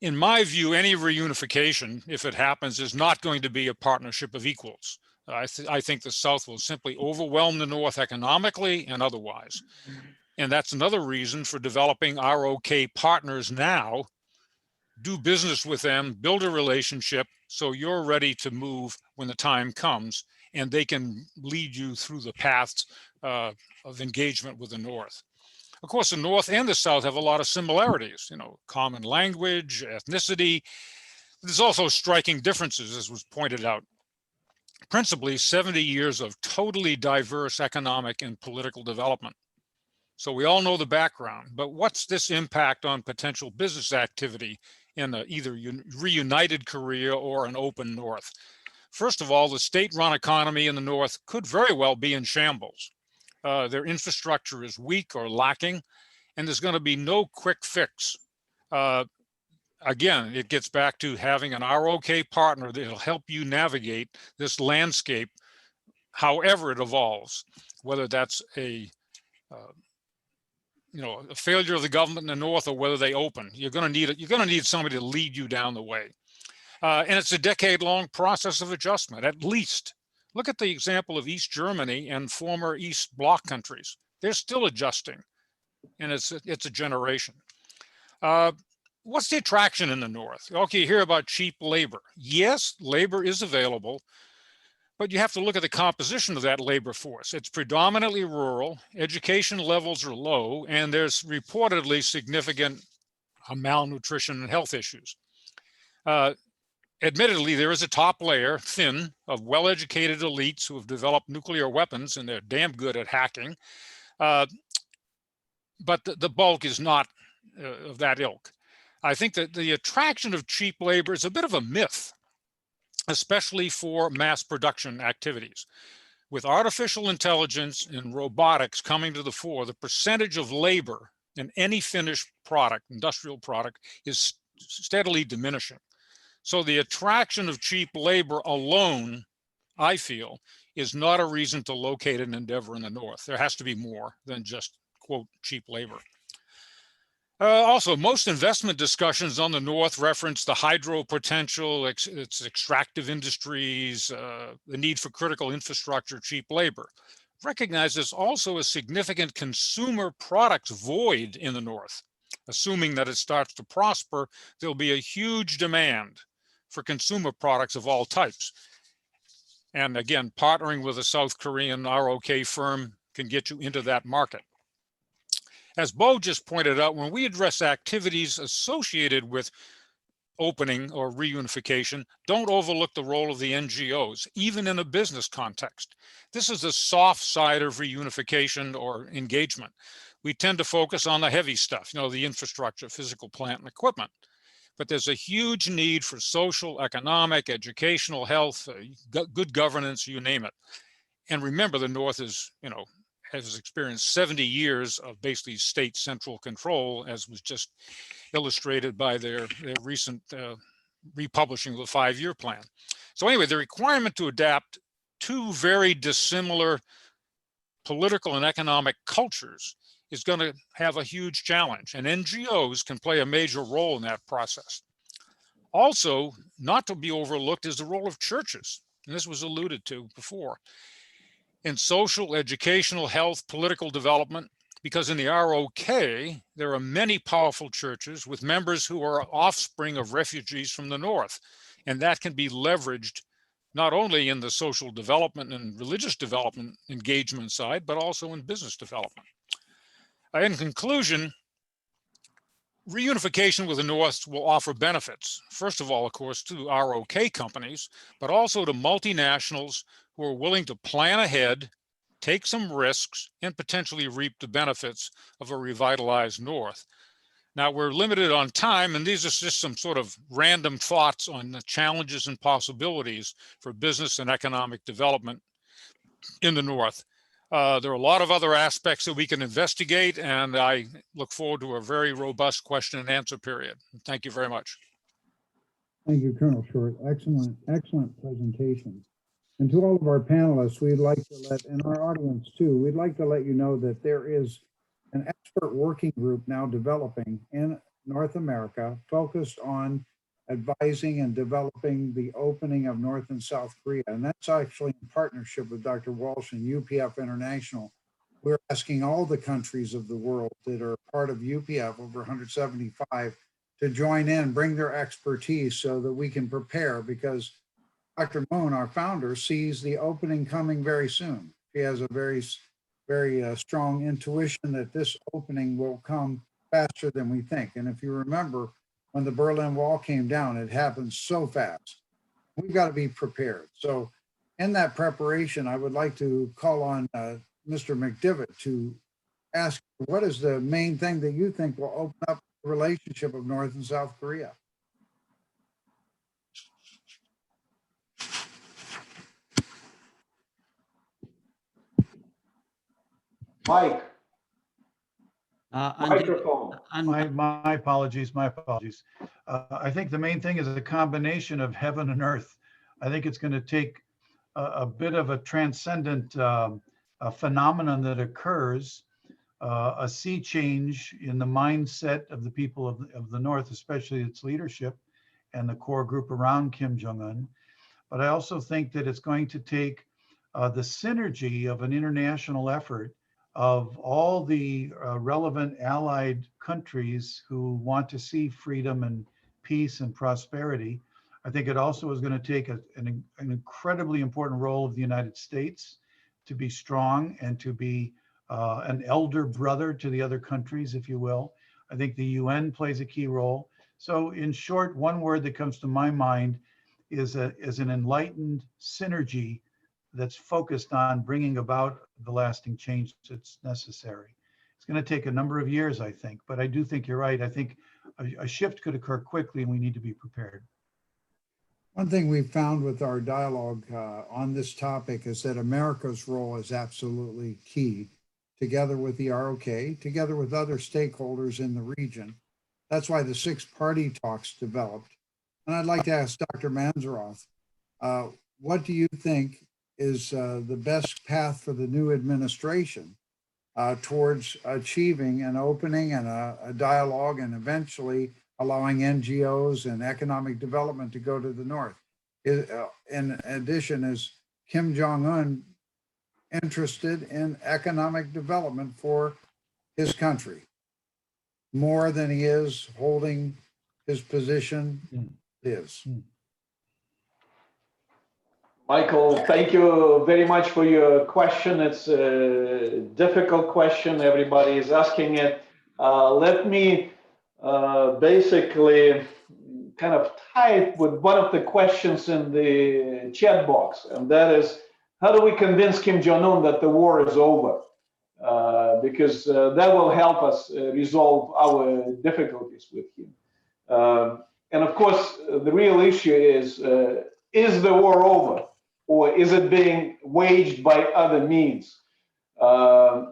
In my view, any reunification, if it happens, is not going to be a partnership of equals. I think the South will simply overwhelm the North economically and otherwise. And that's another reason for developing ROK partners now. Do business with them, build a relationship so you're ready to move when the time comes, and they can lead you through the paths of engagement with the North. Of course, the North and the South have a lot of similarities, you know, common language, ethnicity. There's also striking differences, as was pointed out. Principally 70 years of totally diverse economic and political development. So we all know the background, but what's this impact on potential business activity in either reunited Korea or an open North? First of all, the state-run economy in the North could very well be in shambles. Their infrastructure is weak or lacking, and there's going to be no quick fix. Again, it gets back to having an ROK partner that'll help you navigate this landscape, however it evolves, whether that's a failure of the government in the North or whether they open. You're going to need somebody to lead you down the way. And it's a decade-long process of adjustment, at least. Look at the example of East Germany and former East Bloc countries. They're still adjusting, and it's a generation. What's the attraction in the North? Okay, you hear about cheap labor. Yes, labor is available, But you have to look at the composition of that labor force. It's predominantly rural, education levels are low, and there's reportedly significant malnutrition and health issues. Admittedly, there is a top layer, thin, of well-educated elites who have developed nuclear weapons, and they're damn good at hacking. But the bulk is not of that ilk. I think that the attraction of cheap labor is a bit of a myth, especially for mass production activities. With artificial intelligence and robotics coming to the fore, the percentage of labor in any finished product, industrial product, is steadily diminishing. So the attraction of cheap labor alone, I feel, is not a reason to locate an endeavor in the North. There has to be more than just, quote, cheap labor. Also, most investment discussions on the North reference the hydro potential, its extractive industries, the need for critical infrastructure, cheap labor. Recognize there's also a significant consumer products void in the North. Assuming that it starts to prosper, there'll be a huge demand for consumer products of all types. And again, partnering with a South Korean ROK firm can get you into that market. As Bo just pointed out, when we address activities associated with opening or reunification, don't overlook the role of the NGOs, even in a business context. This is the soft side of reunification or engagement. We tend to focus on the heavy stuff, the infrastructure, physical plant and equipment. But there's a huge need for social, economic, educational, health, good governance, you name it. And remember, the North is, has experienced 70 years of basically state central control, as was just illustrated by their recent republishing of the 5-year plan. So anyway, the requirement to adapt two very dissimilar political and economic cultures is going to have a huge challenge, and NGOs can play a major role in that process. Also, not to be overlooked is the role of churches, and this was alluded to before, in social, educational, health, political development, because in the ROK, there are many powerful churches with members who are offspring of refugees from the North, and that can be leveraged not only in the social development and religious development engagement side, but also in business development. In conclusion, reunification with the North will offer benefits. First of all, of course, to ROK companies, but also to multinationals who are willing to plan ahead, take some risks, and potentially reap the benefits of a revitalized North. Now, we're limited on time, and these are just some sort of random thoughts on the challenges and possibilities for business and economic development in the North. There are a lot of other aspects that we can investigate, and I look forward to a very robust question and answer period. Thank you very much. Thank you, Colonel Short. Excellent, excellent presentation. And to all of our panelists, we'd like to let, and our audience too, we'd like to let you know that there is an expert working group now developing in North America focused on advising and developing the opening of North and South Korea. And that's actually in partnership with Dr. Walsh and UPF International. We're asking all the countries of the world that are part of UPF, over 175, to join in, bring their expertise so that we can prepare, because Dr. Moon, our founder, sees the opening coming very soon. He has a very strong intuition that this opening will come faster than we think. And if you remember, when the Berlin Wall came down, it happened so fast. We've got to be prepared. So in that preparation, I would like to call on Mr. McDivitt to ask, what is the main thing that you think will open up the relationship of North and South Korea? Mike. Microphone. My apologies. I think the main thing is a combination of heaven and earth. I think it's going to take a bit of a transcendent phenomenon that occurs, a sea change in the mindset of the people of the North, especially its leadership and the core group around Kim Jong-un. But I also think that it's going to take the synergy of an international effort of all the relevant allied countries who want to see freedom and peace and prosperity. I think it also is going to take an incredibly important role of the United States to be strong and to be an elder brother to the other countries, if you will. I think the UN plays a key role. So in short, one word that comes to my mind is an enlightened synergy that's focused on bringing about the lasting change that's necessary. It's going to take a number of years, I think, but I do think you're right. I think a shift could occur quickly and we need to be prepared. One thing we've found with our dialogue on this topic is that America's role is absolutely key, together with the ROK, together with other stakeholders in the region. That's why the 6-party talks developed. And I'd like to ask Dr. Manzaroth, what do you think is the best path for the new administration towards achieving an opening and a dialogue and eventually allowing NGOs and economic development to go to the north? In addition, is Kim Jong-un interested in economic development for his country more than he is holding his position is? Michael, thank you very much for your question. It's a difficult question. Everybody is asking it. Let me basically kind of tie it with one of the questions in the chat box, and that is, how do we convince Kim Jong-un that the war is over? Because that will help us resolve our difficulties with him. And of course, the real issue is the war over, or is it being waged by other means? By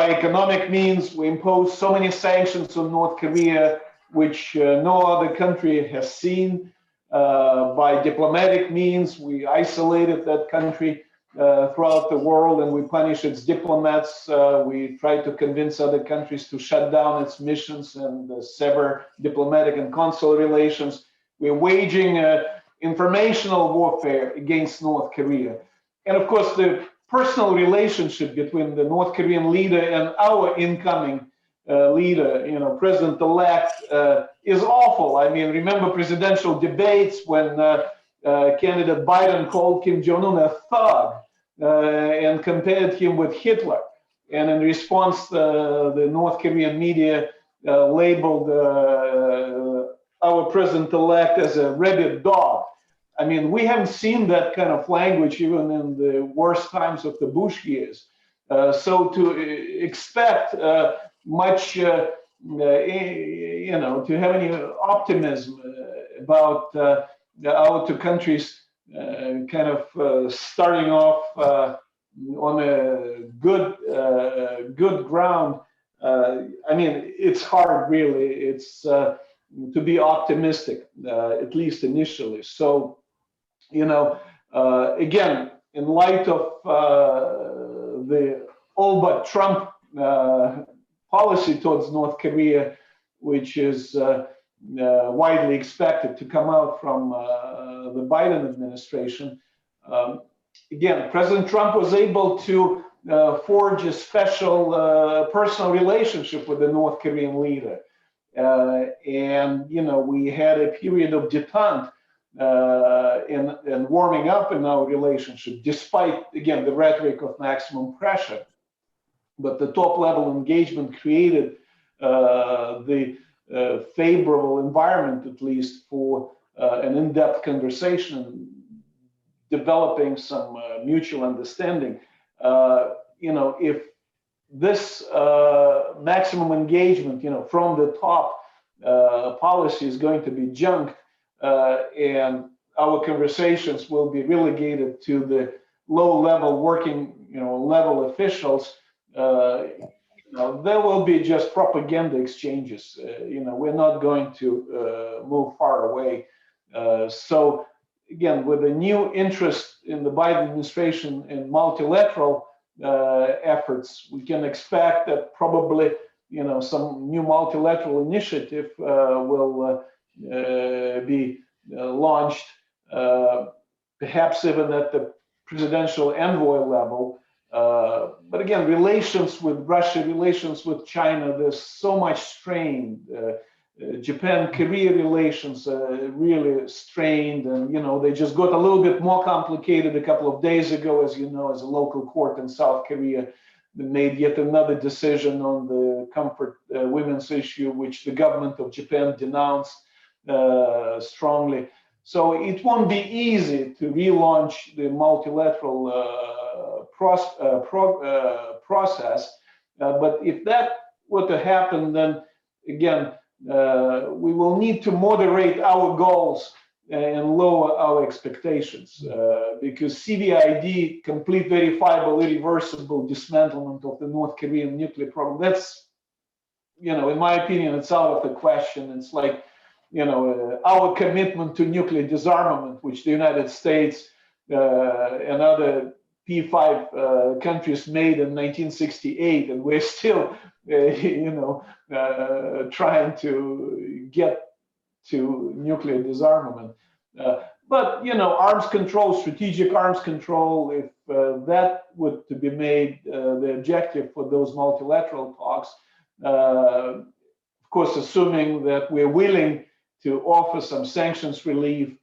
economic means, we impose so many sanctions on North Korea, which no other country has seen. By diplomatic means, we isolated that country throughout the world and we punish its diplomats. We try to convince other countries to shut down its missions and sever diplomatic and consular relations. We're waging informational warfare against North Korea. And of course, the personal relationship between the North Korean leader and our incoming leader, president-elect, is awful. I mean, remember presidential debates when candidate Biden called Kim Jong-un a thug and compared him with Hitler. And in response, the North Korean media labeled our president-elect as a rabid dog. I mean, we haven't seen that kind of language even in the worst times of the Bush years. So to expect much, to have any optimism about our two countries kind of starting off on a good ground, I mean, it's hard, really. It's to be optimistic, at least initially. So, again, in light of the all but Trump policy towards North Korea, which is widely expected to come out from the Biden administration, again, President Trump was able to forge a special personal relationship with the North Korean leader. And, we had a period of detente and warming up in our relationship, despite, again, the rhetoric of maximum pressure. But the top-level engagement created the favorable environment, at least, for an in-depth conversation, developing some mutual understanding. If this maximum engagement, from the top policy is going to be junked, and our conversations will be relegated to the low-level working, level officials, there will be just propaganda exchanges. We're not going to move far away. So again, with a new interest in the Biden administration in multilateral efforts, we can expect that probably, some new multilateral initiative will be launched, perhaps even at the presidential envoy level. But again, relations with Russia, relations with China, there's so much strain. Japan-Korea relations really strained, and they just got a little bit more complicated a couple of days ago, as you know, as a local court in South Korea made yet another decision on the comfort women's issue, which the government of Japan denounced strongly. So it won't be easy to relaunch the multilateral process, but if that were to happen, then again, we will need to moderate our goals and lower our expectations, because CVID, complete, verifiable, irreversible dismantlement of the North Korean nuclear program, that's, in my opinion, it's out of the question. It's like, our commitment to nuclear disarmament, which the United States and other P5 countries made in 1968, and we're still, trying to get to nuclear disarmament. But arms control, strategic arms control, if that were to be made the objective for those multilateral talks, of course, assuming that we're willing to offer some sanctions relief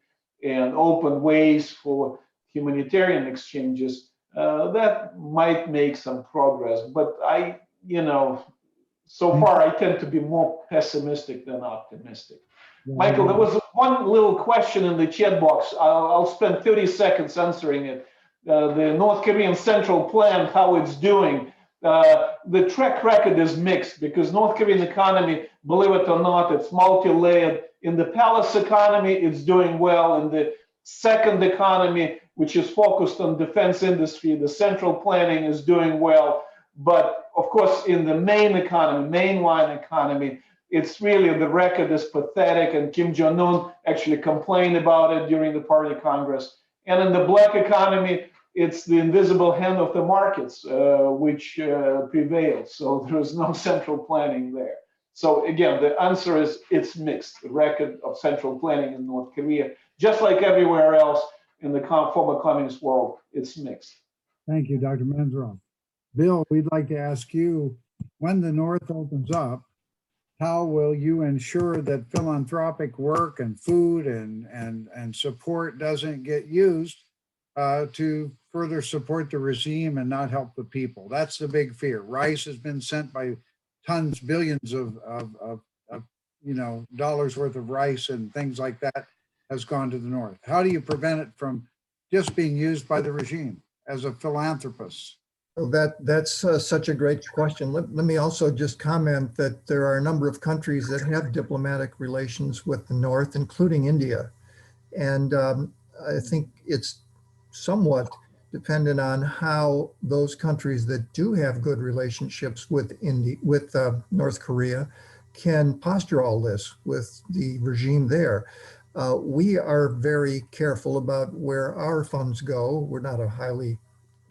and open ways for humanitarian exchanges, that might make some progress. But so far I tend to be more pessimistic than optimistic. Michael, there was one little question in the chat box. I'll spend 30 seconds answering it. The North Korean Central Plan, how it's doing. The track record is mixed, because North Korean economy, believe it or not, it's multi-layered. In the palace economy, it's doing well. In the second economy, which is focused on defense industry, the central planning is doing well. But of course, in the main economy, mainline economy, it's really, the record is pathetic, and Kim Jong-un actually complained about it during the Party Congress. And in the black economy, it's the invisible hand of the markets which prevails. So there is no central planning there. So again, the answer is it's mixed. The record of central planning in North Korea, just like everywhere else in the former communist world, it's mixed. Thank you, Dr. Manzarov. Bill, we'd like to ask you, when the North opens up, how will you ensure that philanthropic work and food and support doesn't get used to further support the regime and not help the people? That's the big fear. Rice has been sent by tons, billions of dollars worth of rice and things like that has gone to the North. How do you prevent it from just being used by the regime as a philanthropist? Well, that's such a great question. Let me also just comment that there are a number of countries that have diplomatic relations with the North, including India. And I think it's somewhat dependent on how those countries that do have good relationships with North Korea can posture all this with the regime there. We are very careful about where our funds go. We're not a highly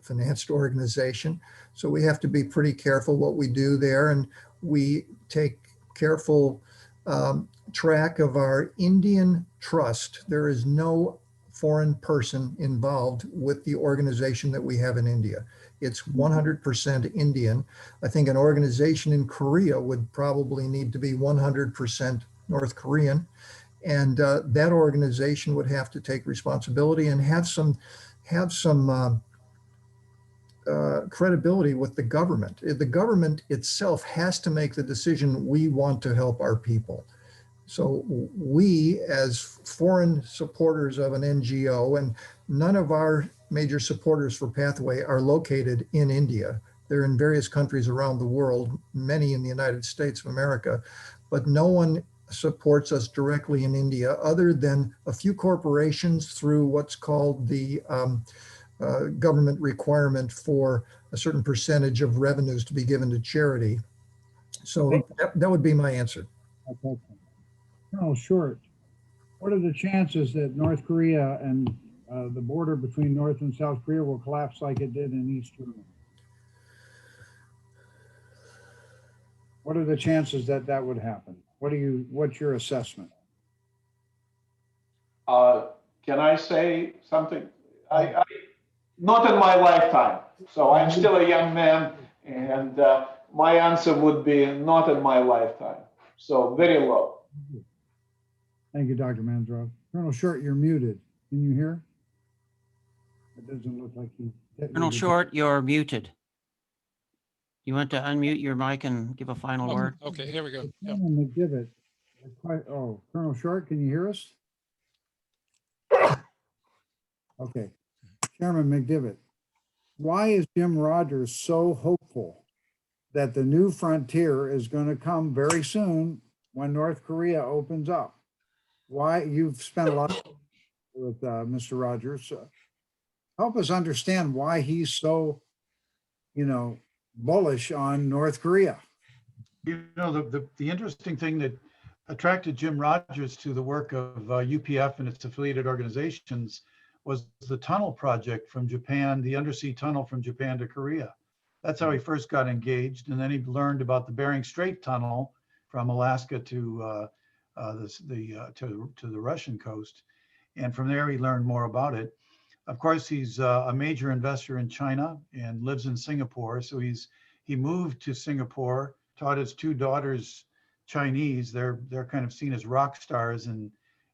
financed organization, so we have to be pretty careful what we do there, and we take careful track of our Indian trust. There is no foreign person involved with the organization that we have in India. It's 100% Indian. I think an organization in Korea would probably need to be 100% North Korean, and that organization would have to take responsibility and have some credibility with the government. The government itself has to make the decision, we want to help our people. So we, as foreign supporters of an NGO, and none of our major supporters for Pathway are located in India. They're in various countries around the world, many in the United States of America, but no one supports us directly in India other than a few corporations through what's called the government requirement for a certain percentage of revenues to be given to charity. So that would be my answer. Okay. Colonel Short, what are the chances that North Korea and the border between North and South Korea will collapse like it did in East Germany? What are the chances that that would happen? What's your assessment? Can I say something? I not in my lifetime. So I'm still a young man, and my answer would be not in my lifetime. So very low. Thank you, Dr. Manzarov. Colonel Short, you're muted. Can you hear? It doesn't look like he. Colonel Short, you're muted. You want to unmute your mic and give a final word? Okay, here we go. Yep. Chairman McDivitt. Oh, Colonel Short, can you hear us? Okay. Chairman McDivitt, why is Jim Rogers so hopeful that the new frontier is going to come very soon when North Korea opens up? Why? You've spent a lot with Mr. Rogers. Help us understand why he's so, bullish on North Korea. The interesting thing that attracted Jim Rogers to the work of UPF and its affiliated organizations was the tunnel project from Japan, the undersea tunnel from Japan to Korea. That's how he first got engaged. And then he learned about the Bering Strait tunnel from Alaska to the Russian coast. And from there, he learned more about it. Of course, he's a major investor in China and lives in Singapore. So he moved to Singapore, taught his two daughters Chinese. They're kind of seen as rock stars in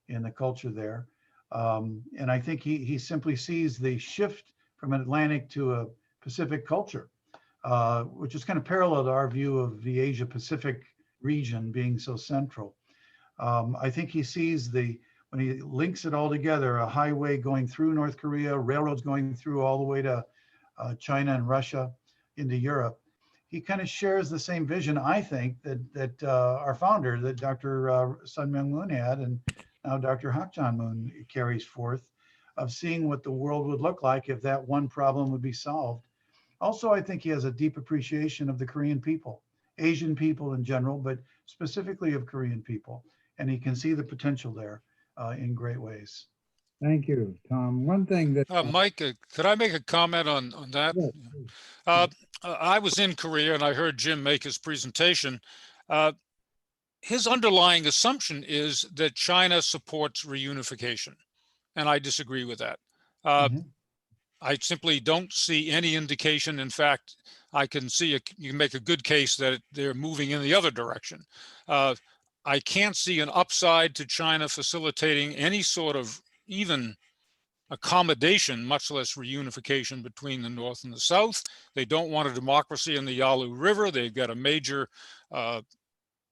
the culture there. And I think he simply sees the shift from an Atlantic to a Pacific culture, which is kind of parallel to our view of the Asia Pacific region being so central. I think he sees when he links it all together, a highway going through North Korea, railroads going through all the way to China and Russia into Europe. He kind of shares the same vision, I think, that our founder, that Dr. Sun Myung Moon had, and now Dr. Hak Chan Moon carries forth, of seeing what the world would look like if that one problem would be solved. Also, I think he has a deep appreciation of the Korean people, Asian people in general, but specifically of Korean people. And he can see the potential there in great ways. Thank you, Tom. One thing that Mike, could I make a comment on that? Yes. I was in Korea and I heard Jim make his presentation. His underlying assumption is that China supports reunification, and I disagree with that. I simply don't see any indication. In fact, I can see you can make a good case that they're moving in the other direction. I can't see an upside to China facilitating any sort of even accommodation, much less reunification between the North and the South. They don't want a democracy in the Yalu River. They've got a major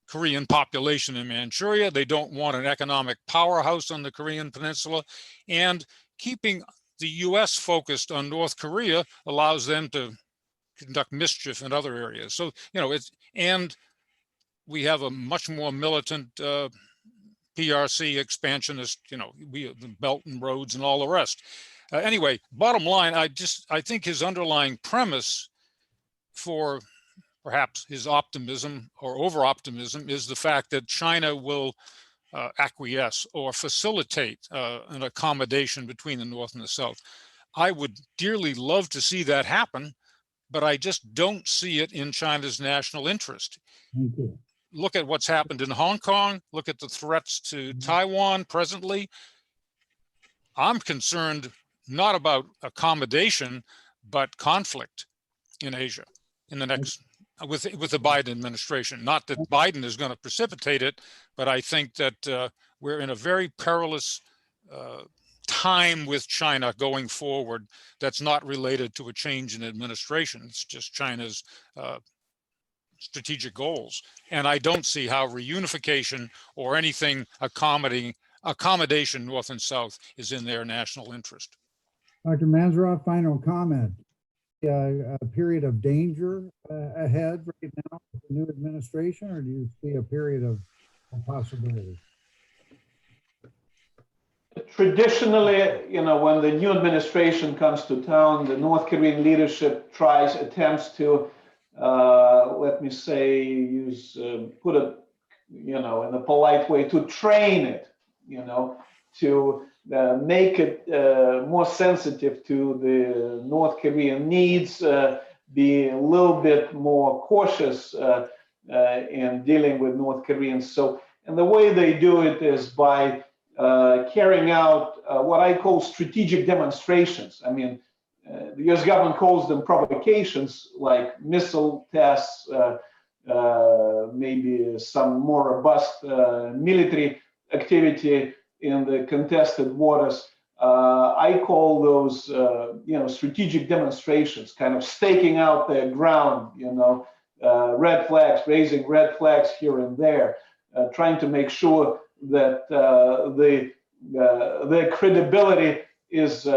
Korean population in Manchuria. They don't want an economic powerhouse on the Korean Peninsula. And keeping the US focused on North Korea allows them to conduct mischief in other areas. So, and we have a much more militant PRC expansionist, the Belt and Roads and all the rest. Anyway, bottom line, I think his underlying premise for perhaps his optimism or over-optimism is the fact that China will acquiesce or facilitate an accommodation between the North and the South. I would dearly love to see that happen, but I just don't see it in China's national interest. Thank you. Look at what's happened in Hong Kong. Look at the threats to Taiwan presently. I'm concerned not about accommodation, but conflict in Asia in the next, with the Biden administration. Not that Biden is going to precipitate it, but I think that we're in a very perilous time with China going forward that's not related to a change in administration. It's just China's strategic goals. And I don't see how reunification or anything accommodation North and South is in their national interest. Dr. Manzarov, final comment. A period of danger ahead right now with the new administration, or do you see a period of possibility? Traditionally, when the new administration comes to town, the North Korean leadership attempts to let me say, put it, in a polite way, to train it, to make it more sensitive to the North Korean needs, be a little bit more cautious in dealing with North Koreans. So, and the way they do it is by carrying out what I call strategic demonstrations. I mean, the US government calls them provocations, like missile tests, maybe some more robust military activity in the contested waters. I call those, strategic demonstrations, kind of staking out their ground, red flags, raising red flags here and there, trying to make sure that their credibility is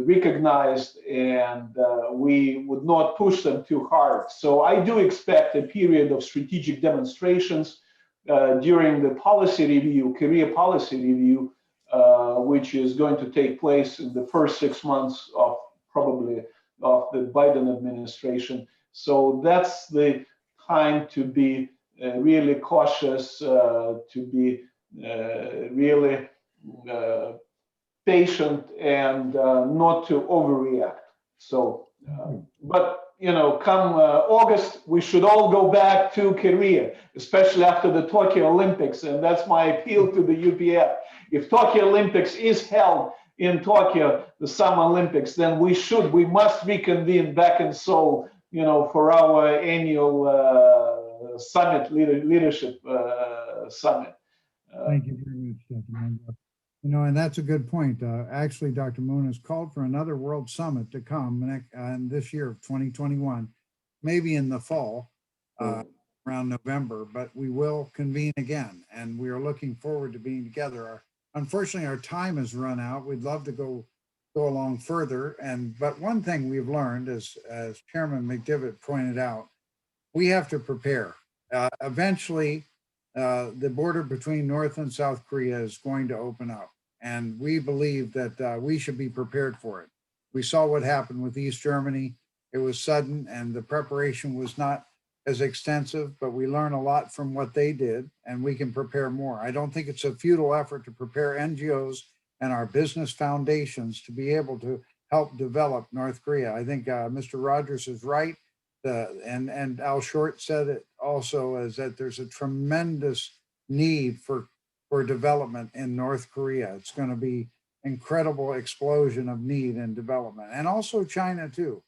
recognized, and we would not push them too hard. So I do expect a period of strategic demonstrations during the policy review, Korea policy review, which is going to take place in the first 6 months of probably of the Biden administration. So that's the time to be really cautious, to be really patient, and not to overreact. So, but come August, we should all go back to Korea, especially after the Tokyo Olympics, and that's my appeal to the UPF. If Tokyo Olympics is held in Tokyo, the Summer Olympics, then we must reconvene back in Seoul, for our annual summit, leadership summit. Thank you very much, Dr. Moon. And that's a good point. Actually, Dr. Moon has called for another World Summit to come this year of 2021, maybe in the fall, around November, but we will convene again, and we are looking forward to being together. Unfortunately, our time has run out. We'd love to go along further, but one thing we've learned, as Chairman McDivitt pointed out, we have to prepare. Eventually, the border between North and South Korea is going to open up, and we believe that we should be prepared for it. We saw what happened with East Germany. It was sudden, and the preparation was not as extensive, but we learn a lot from what they did, and we can prepare more. I don't think it's a futile effort to prepare NGOs and our business foundations to be able to help develop North Korea. I think Mr. Rogers is right. And Al Short said it also, is that there's a tremendous need for development in North Korea. It's going to be incredible explosion of need and development, and also China too.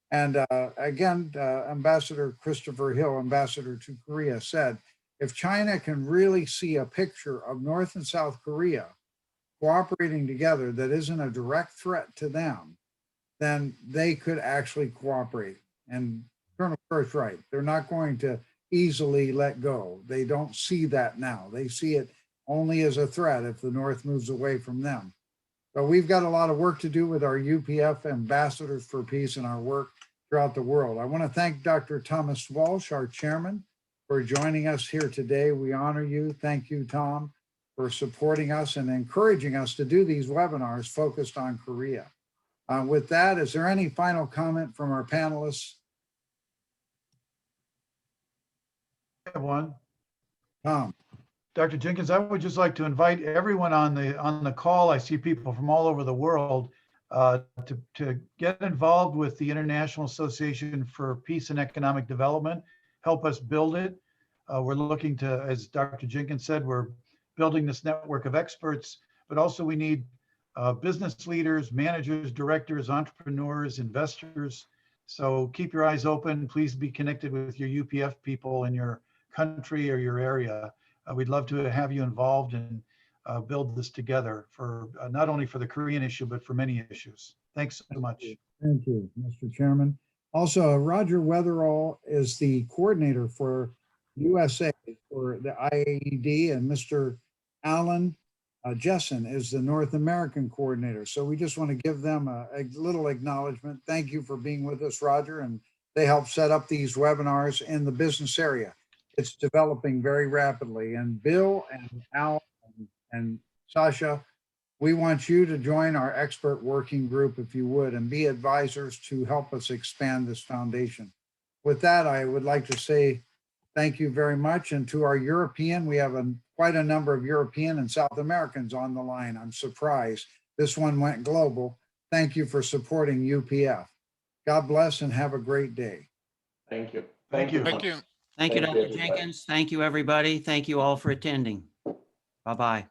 And again, Ambassador Christopher Hill, ambassador to Korea, said, if China can really see a picture of North and South Korea cooperating together that isn't a direct threat to them, then they could actually cooperate. And Colonel Kerr's right. They're not going to easily let go. They don't see that now. They see it only as a threat if the North moves away from them. But we've got a lot of work to do with our UPF ambassadors for peace and our work throughout the world. I want to thank Dr. Thomas Walsh, our chairman, for joining us here today. We honor you. Thank you, Tom, for supporting us and encouraging us to do these webinars focused on Korea. With that, is there any final comment from our panelists? I have one. Tom. Dr. Jenkins, I would just like to invite everyone on the call. I see people from all over the world to get involved with the International Association for Peace and Economic Development. Help us build it. We're looking to, as Dr. Jenkins said, we're building this network of experts, but also we need business leaders, managers, directors, entrepreneurs, investors. So keep your eyes open. Please be connected with your UPF people in your country or your area. We'd love to have you involved and build this together for not only for the Korean issue, but for many issues. Thanks so much. Thank you, Mr. Chairman. Also, Roger Weatherall is the coordinator for USA for the IAED, and Mr. Alan Jessen is the North American coordinator. So we just want to give them a little acknowledgement. Thank you for being with us, Roger, and they help set up these webinars in the business area. It's developing very rapidly. And Bill and Al and Sasha, we want you to join our expert working group, if you would, and be advisors to help us expand this foundation. With that, I would like to say thank you very much. And to our European, we have quite a number of European and South Americans on the line. I'm surprised. This one went global. Thank you for supporting UPF. God bless and have a great day. Thank you. Thank you. Thank you. Thank you, Thank you, Dr. Jenkins. Thank you, everybody. Thank you all for attending. Bye-bye.